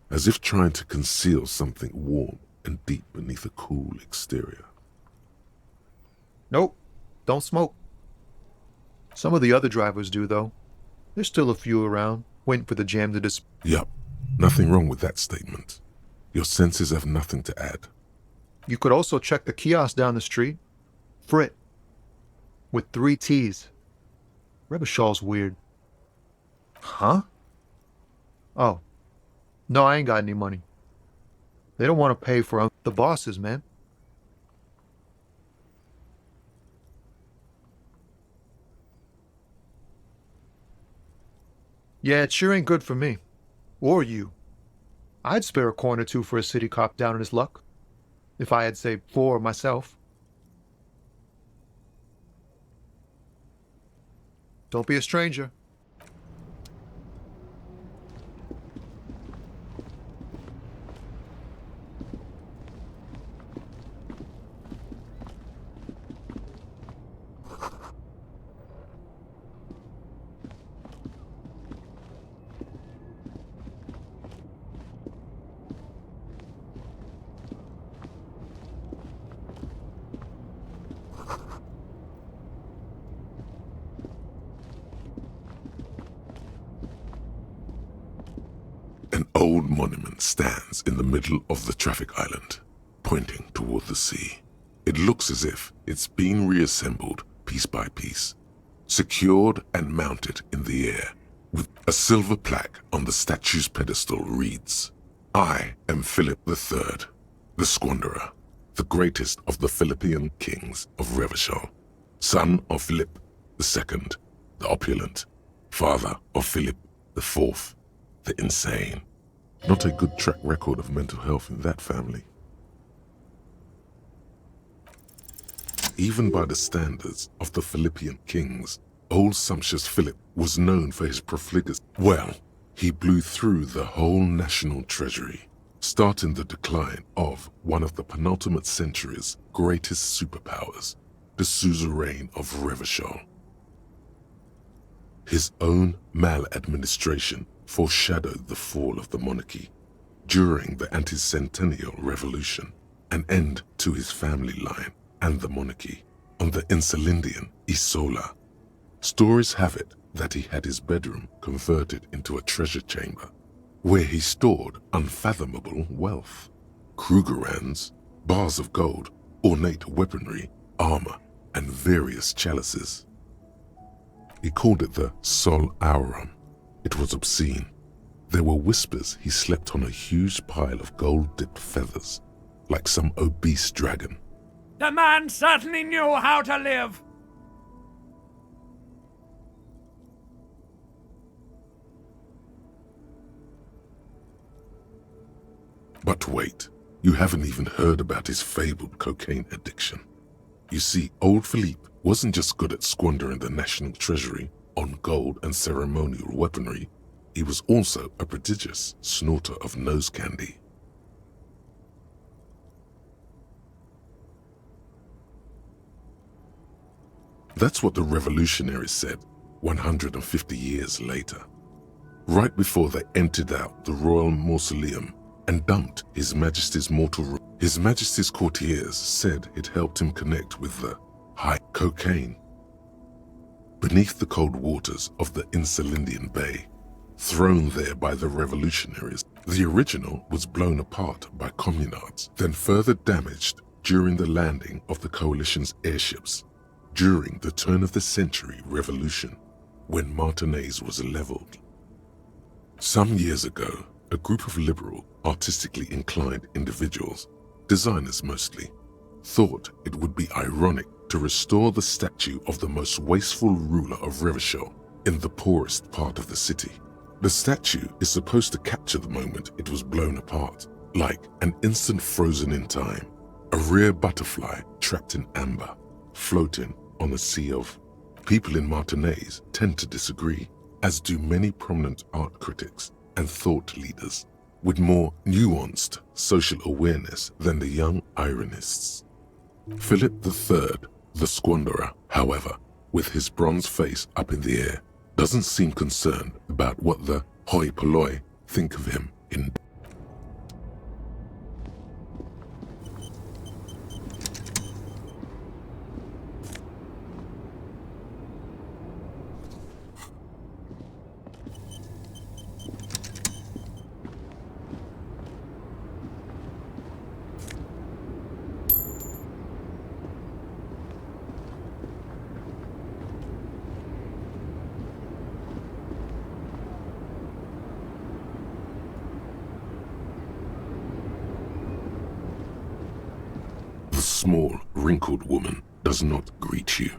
as if trying to conceal something warm and deep beneath a cool exterior. Nope, don't smoke. Some of the other drivers do, though. There's still a few around, waiting for the jam to Yup, nothing wrong with that statement. Your senses have nothing to add. You could also check the kiosk down the street. Frit. With 3 T's. Revachol's weird. Huh? Oh. No, I ain't got any money. They don't want to pay for the bosses, man. Yeah, it sure ain't good for me. Or you. I'd spare a coin or two for a city cop down in his luck. If I had, say, 4 myself. Don't be a stranger. An old monument stands in the middle of the traffic island, pointing toward the sea. It looks as if it's been reassembled piece by piece, secured and mounted in the air. With a silver plaque on the statue's pedestal reads, "I am Philip III, the Squanderer, the greatest of the Philippian kings of Revachol, son of Philip II, the opulent, father of Philip IV, the insane." Not a good track record of mental health in that family. Even by the standards of the Philippian kings, old sumptuous Philip was known for his profligacy. Well, he blew through the whole national treasury, starting the decline of one of the penultimate century's greatest superpowers, the suzerain of Revachol. His own maladministration foreshadowed the fall of the monarchy during the anti-centennial revolution, an end to his family line and the monarchy on the Insulindian Isola. Stories have it that he had his bedroom converted into a treasure chamber where he stored unfathomable wealth, Krugerrands, bars of gold, ornate weaponry, armor, and various chalices. He called it the Sol Aurum. It was obscene. There were whispers he slept on a huge pile of gold-dipped feathers, like some obese dragon. The man certainly knew how to live. But wait, you haven't even heard about his fabled cocaine addiction. You see, old Philippe wasn't just good at squandering the national treasury on gold and ceremonial weaponry, he was also a prodigious snorter of nose candy. That's what the revolutionaries said 150 years later, right before they emptied out the royal mausoleum and dumped His Majesty's mortal room. His Majesty's courtiers said it helped him connect with the high cocaine. Beneath the cold waters of the Insulindian Bay, thrown there by the revolutionaries, the original was blown apart by communards, then further damaged during the landing of the coalition's airships during the turn-of-the-century revolution, when Martinaise was leveled. Some years ago, a group of liberal, artistically inclined individuals, designers mostly, thought it would be ironic to restore the statue of the most wasteful ruler of Revachol in the poorest part of the city. The statue is supposed to capture the moment it was blown apart, like an instant frozen in time, a rare butterfly trapped in amber, floating on a sea of. People in Martinaise tend to disagree, as do many prominent art critics and thought leaders with more nuanced social awareness than the young ironists. Philip III, the Squanderer, however, with his bronze face up in the air, doesn't seem concerned about what the hoi polloi think of him in. small, wrinkled woman does not greet you.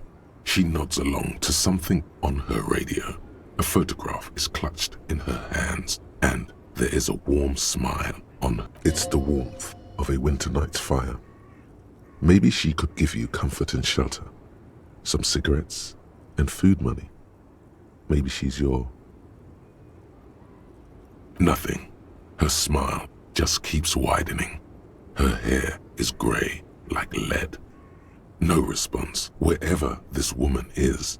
She nods along to something on her radio. A photograph is clutched in her hands, and there is a warm smile on her. It's the warmth of a winter night's fire. Maybe she could give you comfort and shelter, some cigarettes and food money. Maybe she's your... Nothing. Her smile just keeps widening. Her hair is grey like lead. No response wherever this woman is.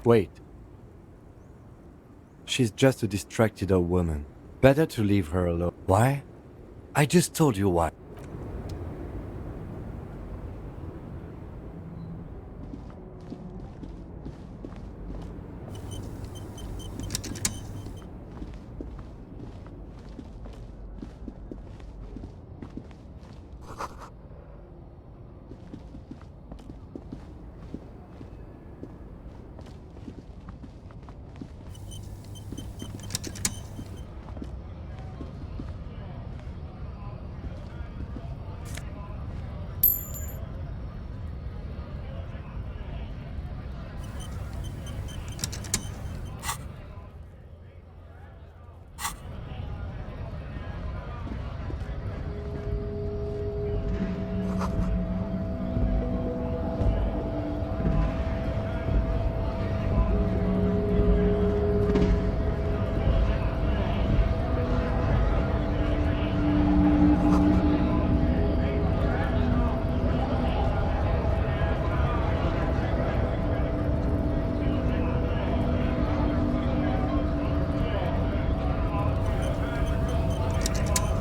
Wait. She's just a distracted old woman. Better to leave her alone. Why? I just told you why.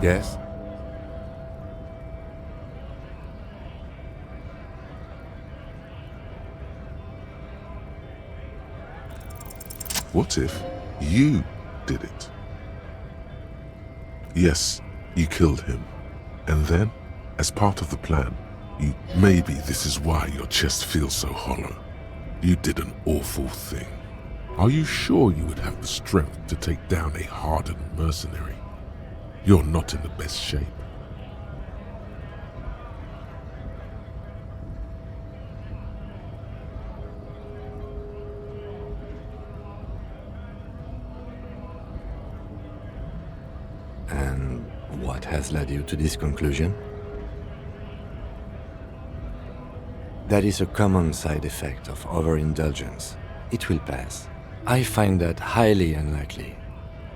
Yes? What if you did it? Yes, you killed him. And then, as part of the plan, maybe this is why your chest feels so hollow. You did an awful thing. Are you sure you would have the strength to take down a hardened mercenary? You're not in the best shape. And what has led you to this conclusion? That is a common side effect of overindulgence. It will pass. I find that highly unlikely.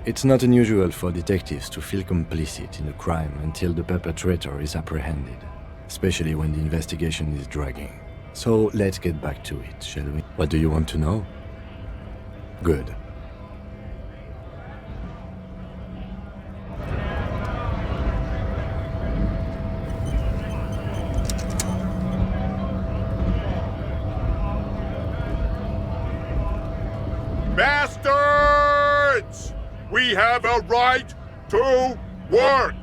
It's not unusual for detectives to feel complicit in a crime until the perpetrator is apprehended, especially when the investigation is dragging. So let's get back to it, shall we? What do you want to know? Good. Bastards! We have a right to work!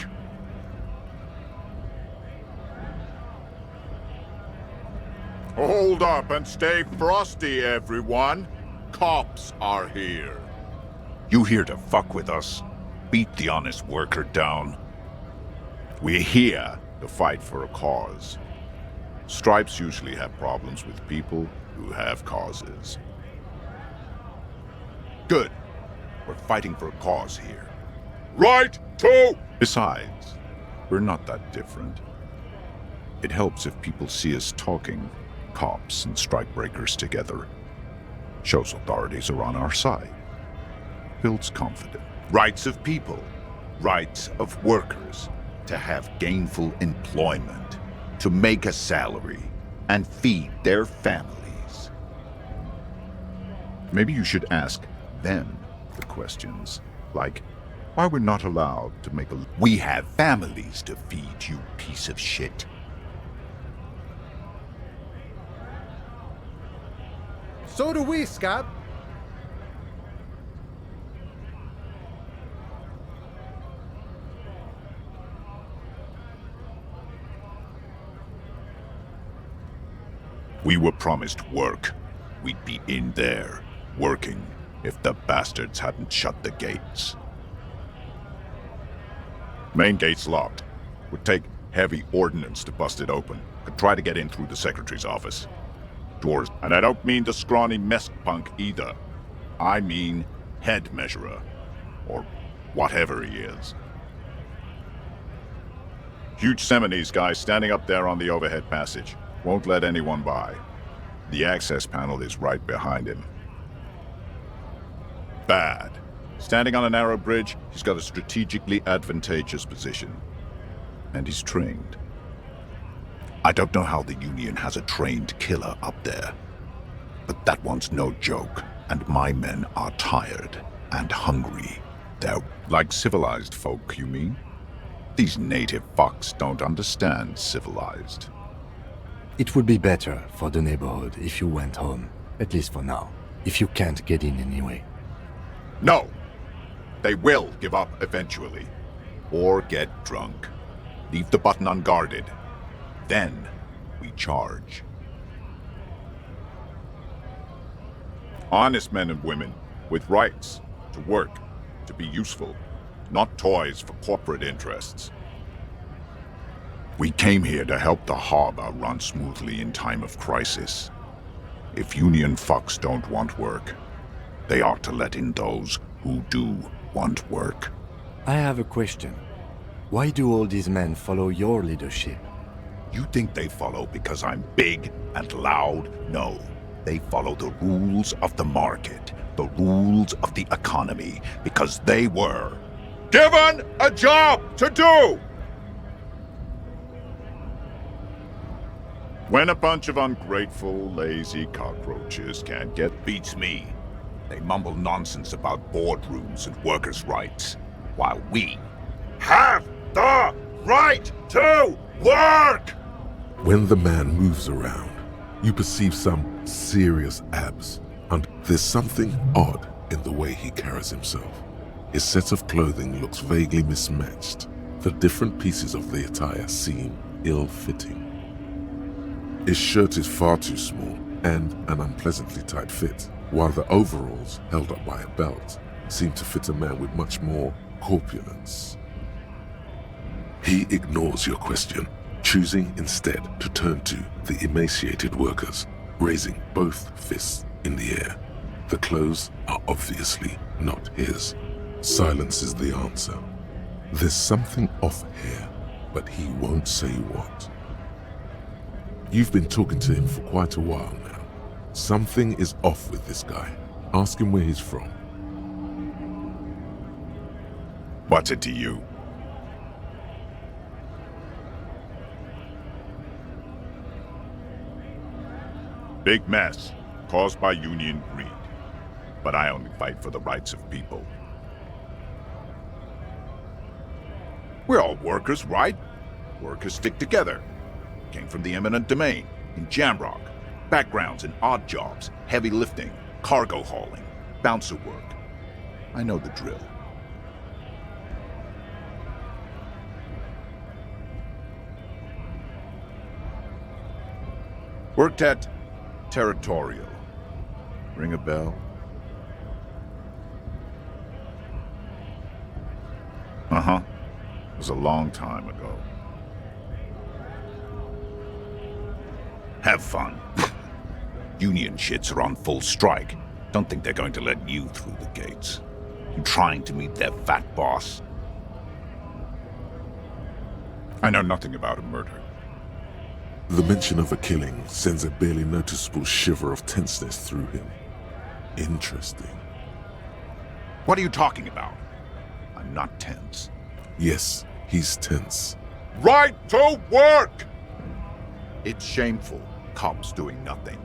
Hold up and stay frosty, everyone. Cops are here. You here to fuck with us? Beat the honest worker down. We're here to fight for a cause. Stripes usually have problems with people who have causes. Good. We're fighting for a cause here. Right to... Besides, we're not that different. It helps if people see us talking, cops and strikebreakers together. Shows authorities are on our side. Builds confidence. Rights of people. Rights of workers. To have gainful employment. To make a salary. And feed their families. Maybe you should ask them the questions, like why we're not allowed to make a... We have families to feed, you piece of shit. So do we, Scab. We were promised work. We'd be in there, working, if the bastards hadn't shut the gates. Main gate's locked. Would take heavy ordnance to bust it open. Could try to get in through the secretary's office. Doors, and I don't mean the scrawny mess punk either. I mean head measurer, or whatever he is. Huge Seminese guy standing up there on the overhead passage. Won't let anyone by. The access panel is right behind him. Bad. Standing on a narrow bridge, he's got a strategically advantageous position. And he's trained. I don't know how the Union has a trained killer up there. But that one's no joke, and my men are tired and hungry. They're like civilized folk, you mean? These native fucks don't understand civilized. It would be better for the neighborhood if you went home, at least for now, if you can't get in anyway. No! They will give up eventually. Or get drunk. Leave the button unguarded. Then we charge. Honest men and women with rights to work, to be useful, not toys for corporate interests. We came here to help the harbor run smoothly in time of crisis. If Union fucks don't want work, they ought to let in those who do want work. I have a question. Why do all these men follow your leadership? You think they follow because I'm big and loud? No. They follow the rules of the market, the rules of the economy, because they were given a job to do! When a bunch of ungrateful, lazy cockroaches can't get beats me, they mumble nonsense about boardrooms and workers' rights, while we have the right to work! When the man moves around, you perceive some serious abs, and there's something odd in the way he carries himself. His set of clothing looks vaguely mismatched. The different pieces of the attire seem ill-fitting. His shirt is far too small and an unpleasantly tight fit, while the overalls, held up by a belt, seem to fit a man with much more corpulence. He ignores your question, choosing instead to turn to the emaciated workers, raising both fists in the air. The clothes are obviously not his. Silence is the answer. There's something off here, but he won't say what. You've been talking to him for quite a while now. Something is off with this guy. Ask him where he's from. What's it to you? Big mess, caused by union greed. But I only fight for the rights of people. We're all workers, right? Workers stick together. Came from the eminent domain, in Jamrock. Backgrounds in odd jobs, heavy lifting, cargo hauling, bouncer work. I know the drill. Worked at Territorial. Ring a bell? Uh-huh. It was a long time ago. Have fun. Union shits are on full strike. Don't think they're going to let you through the gates. You trying to meet their fat boss? I know nothing about a murder. The mention of a killing sends a barely noticeable shiver of tenseness through him. Interesting. What are you talking about? I'm not tense. Yes, he's tense. Right to work! It's shameful. Cops doing nothing.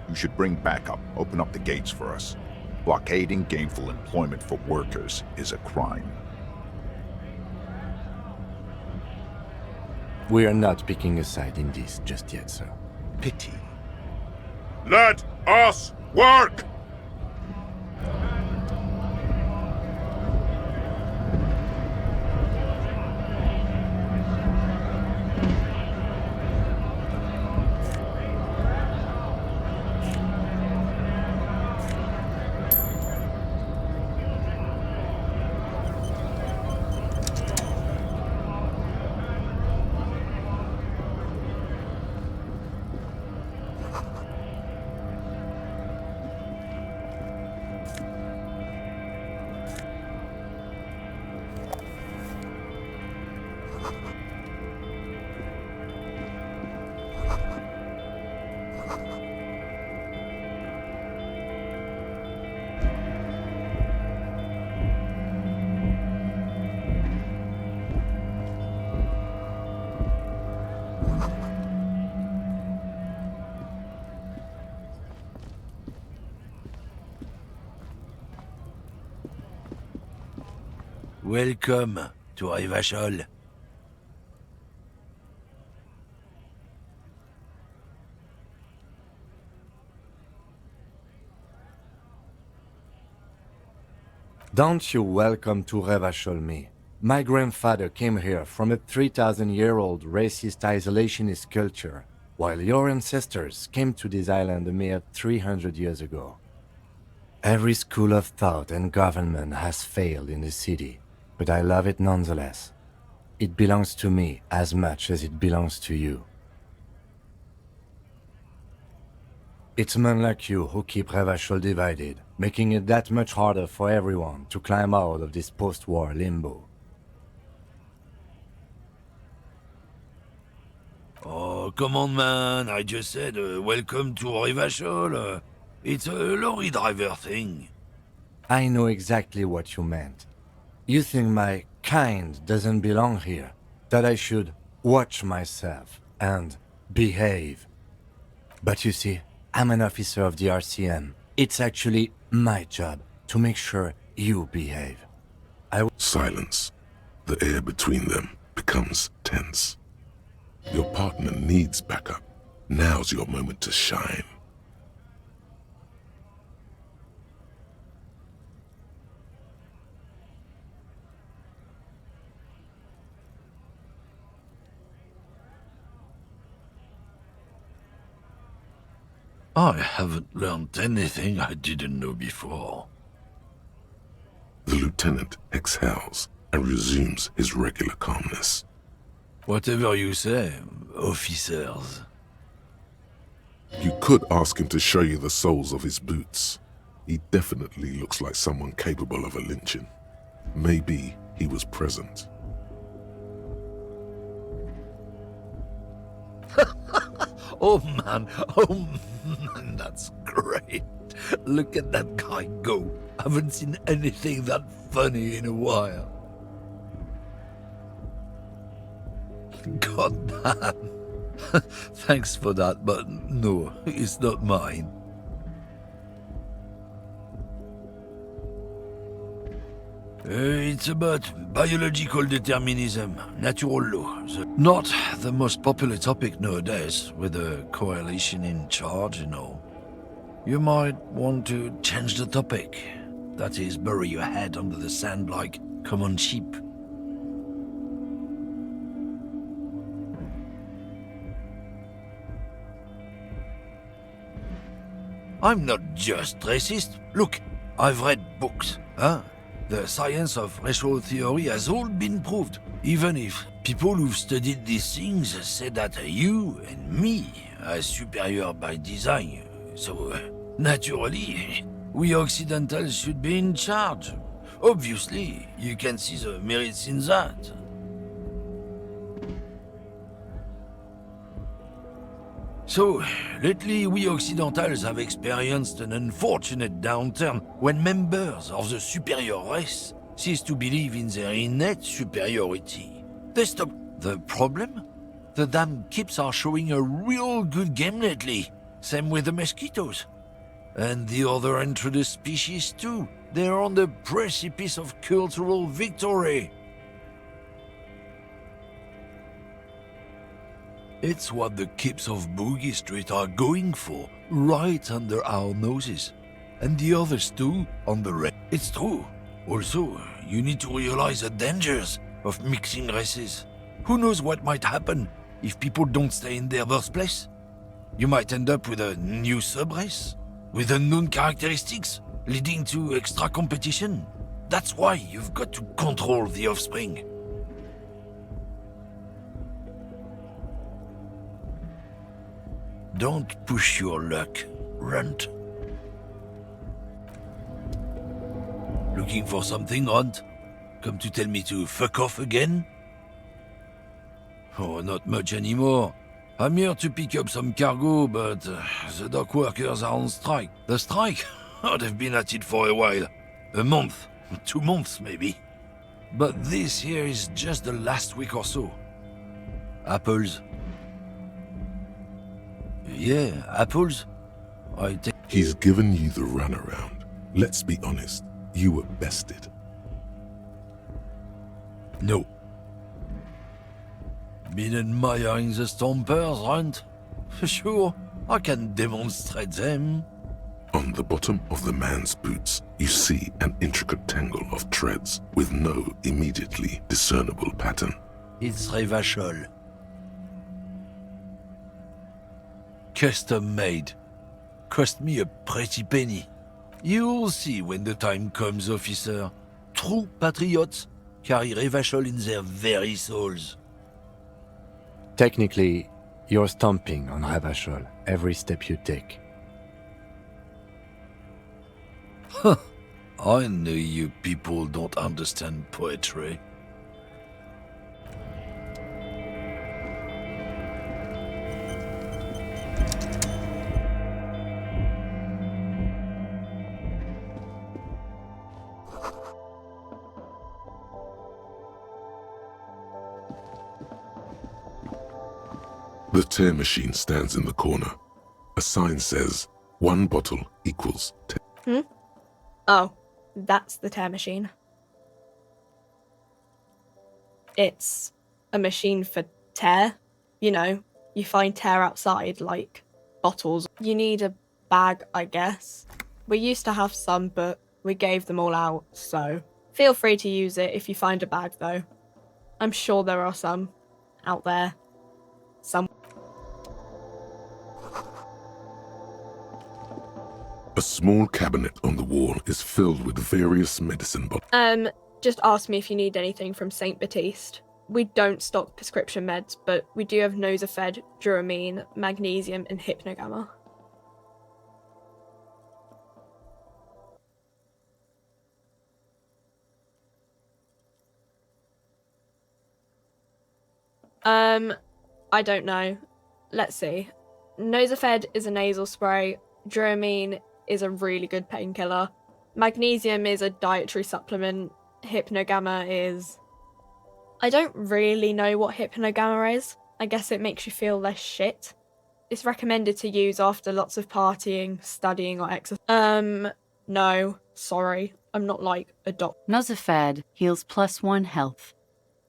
You should bring backup. Open up the gates for us. Blockading gainful employment for workers is a crime. We are not picking a side in this just yet, sir. Pity. Let us work! Welcome to Rivachol. Don't you welcome to Rivachol me. My grandfather came here from a 3,000-year-old racist isolationist culture, while your ancestors came to this island a mere 300 years ago. Every school of thought and government has failed in the city, but I love it nonetheless. It belongs to me as much as it belongs to you. It's men like you who keep Rivachol divided, making it that much harder for everyone to climb out of this post-war limbo. Oh, come on, man. I just said welcome to Rivachol. It's a lorry driver thing. I know exactly what you meant. You think my kind doesn't belong here, that I should watch myself and behave. But you see, I'm an officer of the RCM. It's actually my job to make sure you behave. Silence. The air between them becomes tense. Your partner needs backup. Now's your moment to shine. I haven't learned anything I didn't know before. The lieutenant exhales and resumes his regular calmness. Whatever you say, officers. You could ask him to show you the soles of his boots. He definitely looks like someone capable of a lynching. Maybe he was present. Oh man, that's great. Look at that guy go. Haven't seen anything that funny in a while. God damn. Thanks for that, but no, it's not mine. It's about biological determinism, natural law. Not the most popular topic nowadays, with a coalition in charge, you know. You might want to change the topic. That is, bury your head under the sand like common sheep. I'm not just racist. Look, I've read books, huh? The science of racial theory has all been proved, even if people who've studied these things say that you and me are superior by design. So, naturally, we Occidentals should be in charge. Obviously, you can see the merits in that. So, lately we Occidentals have experienced an unfortunate downturn when members of the superior race cease to believe in their innate superiority. They stop. The problem? The damn kips are showing a real good game lately. Same with the mosquitoes. And the other introduced species too. They're on the precipice of cultural victory. It's what the kips of Boogie Street are going for, right under our noses. And the others too, on the right. It's true. Also, you need to realize the dangers of mixing races. Who knows what might happen if people don't stay in their birthplace? You might end up with a new sub-race, with unknown characteristics, leading to extra competition. That's why you've got to control the offspring. Don't push your luck, Runt. Looking for something, Runt? Come to tell me to fuck off again? Oh, not much anymore. I'm here to pick up some cargo, but the dock workers are on strike. The strike? Oh, they've been at it for a while. A month, 2 months maybe. But this here is just the last week or so. Apples. Yeah, apples. He's given you the runaround. Let's be honest, you were bested. No. Been admiring the stompers, right? Sure, I can demonstrate them. On the bottom of the man's boots, you see an intricate tangle of treads with no immediately discernible pattern. It's Revachol. Custom made. Cost me a pretty penny. You'll see when the time comes, officer. True patriots carry Revachol in their very souls. Technically, you're stomping on Revachol every step you take. Huh. I know you people don't understand poetry. The tear machine stands in the corner. A sign says, 1 bottle equals 10. Oh, that's the tear machine. It's a machine for tear. You know, you find tear outside, like bottles. You need a bag, I guess. We used to have some, but we gave them all out, so feel free to use it if you find a bag, though. I'm sure there are some out there. Some. A small cabinet on the wall is filled with various medicine bottles. Just ask me if you need anything from St. Baptiste. We don't stock prescription meds, but we do have Nosafed, Duramine, magnesium, and Hypnogamma. I don't know. Let's see. Nosafed is a nasal spray. Duramine is a really good painkiller. Magnesium is a dietary supplement. Hypnogamma is... I don't really know what Hypnogamma is. I guess it makes you feel less shit. It's recommended to use after lots of partying, studying, or exercise. No, sorry. I'm not like a doctor. Nosafed heals +1 health.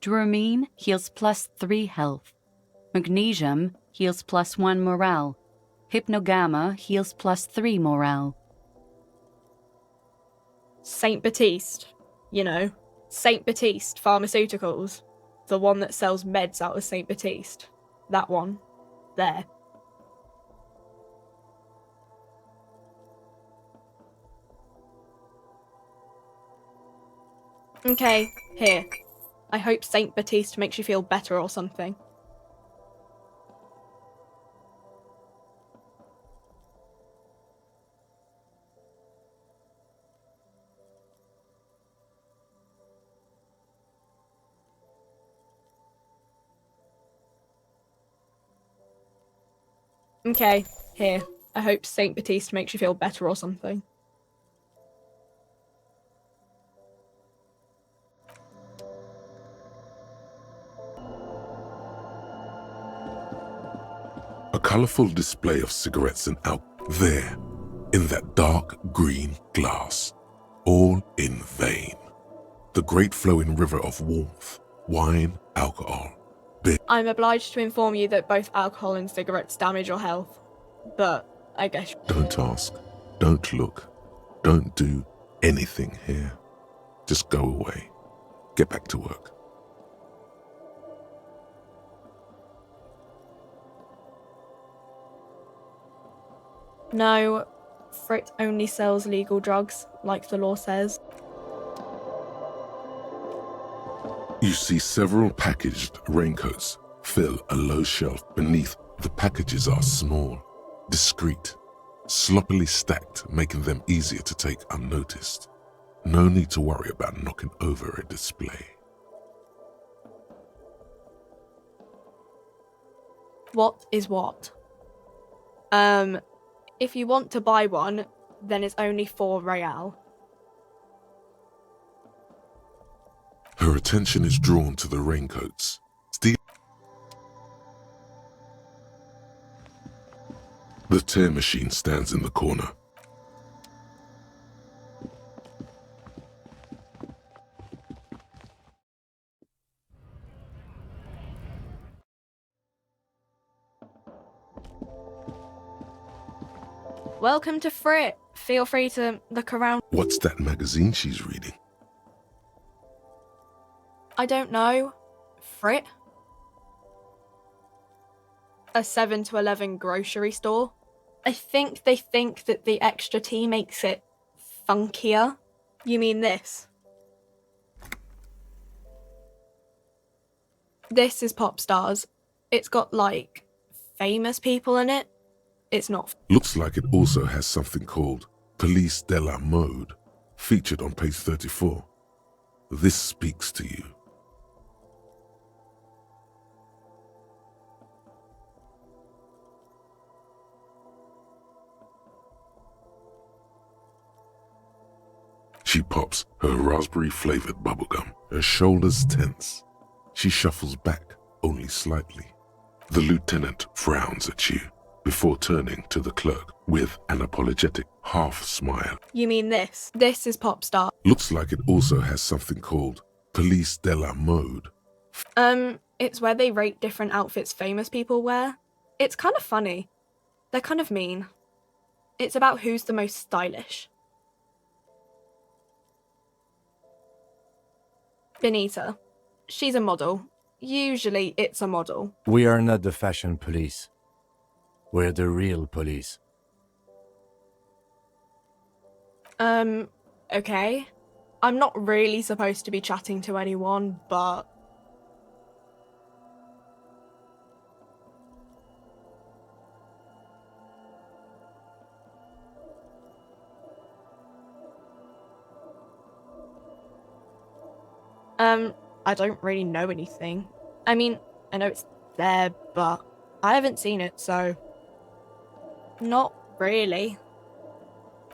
Duramine heals +3 health. Magnesium heals +1 morale. Hypnogamma heals +3 morale. St. Baptiste, you know, St. Baptiste Pharmaceuticals, the one that sells meds out of St. Baptiste. That one. There. Okay, here. I hope St. Baptiste makes you feel better or something. Okay, here. I hope St. Baptiste makes you feel better or something. A colourful display of cigarettes and alcohol there, in that dark green glass, all in vain. The great flowing river of warmth, wine, alcohol, beer. I'm obliged to inform you that both alcohol and cigarettes damage your health, but I guess... Don't ask, don't look, don't do anything here. Just go away. Get back to work. No, Frit only sells legal drugs, like the law says. You see several packaged raincoats fill a low shelf beneath. The packages are small, discreet, sloppily stacked, making them easier to take unnoticed. No need to worry about knocking over a display. What is what? If you want to buy one, then it's only 4 real. Her attention is drawn to the raincoats. The tear machine stands in the corner. Welcome to Frit. Feel free to look around. What's that magazine she's reading? I don't know. Frit? A 7 to 11 grocery store. I think they think that the extra tea makes it funkier. You mean this? This is Pop Stars. It's got, like, famous people in it. It's not. Looks like it also has something called Police de la Mode, featured on page 34. This speaks to you. She pops her raspberry-flavored bubblegum, her shoulders tense. She shuffles back, only slightly. The lieutenant frowns at you before turning to the clerk with an apologetic half-smile. You mean this? This is Pop Star. Looks like it also has something called Police de la Mode. It's where they rate different outfits famous people wear. It's kind of funny. They're kind of mean. It's about who's the most stylish. Benita. She's a model. Usually it's a model. We are not the fashion police. We're the real police. Okay. I'm not really supposed to be chatting to anyone, but... I don't really know anything. I mean, I know it's there, but I haven't seen it, so... Not really.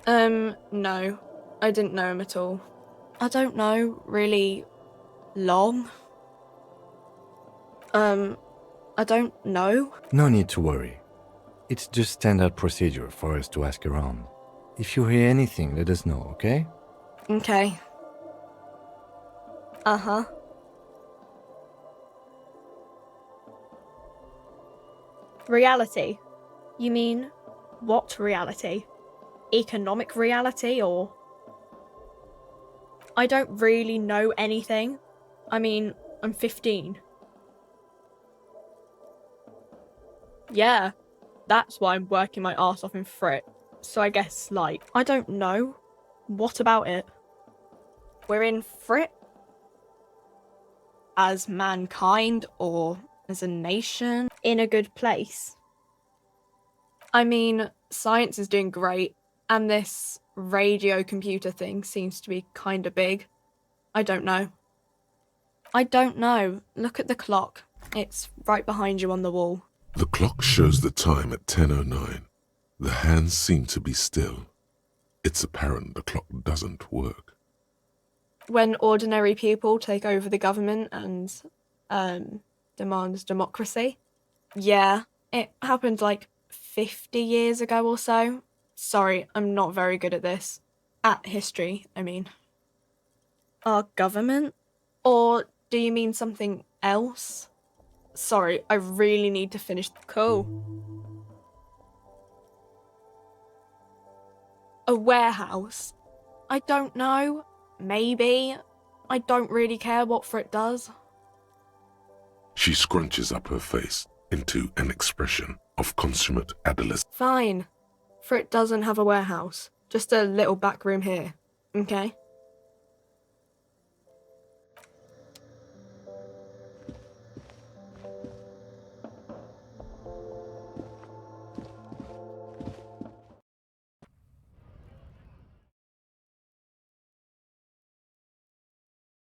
No. I didn't know him at all. I don't know, really... long? I don't know. No need to worry. It's just standard procedure for us to ask around. If you hear anything, let us know, okay? Okay. Uh-huh. Reality? You mean, what reality? Economic reality, or...? I don't really know anything. I mean, I'm 15. Yeah, that's why I'm working my arse off in Frit. So I guess, like, I don't know. What about it? We're in Frit? As mankind, or as a nation, in a good place. I mean, science is doing great, and this radio computer thing seems to be kinda big. I don't know. I don't know. Look at the clock. It's right behind you on the wall. The clock shows the time at 10:09. The hands seem to be still. It's apparent the clock doesn't work. When ordinary people take over the government and, demand democracy. Yeah, it happened like 50 years ago or so. Sorry, I'm not very good at this. At history, I mean. Our government? Or do you mean something else? Sorry, I really need to finish. Cool. A warehouse? I don't know. Maybe. I don't really care what Frit does. She scrunches up her face into an expression of consummate adolescence. Fine. Frit doesn't have a warehouse. Just a little back room here. Okay?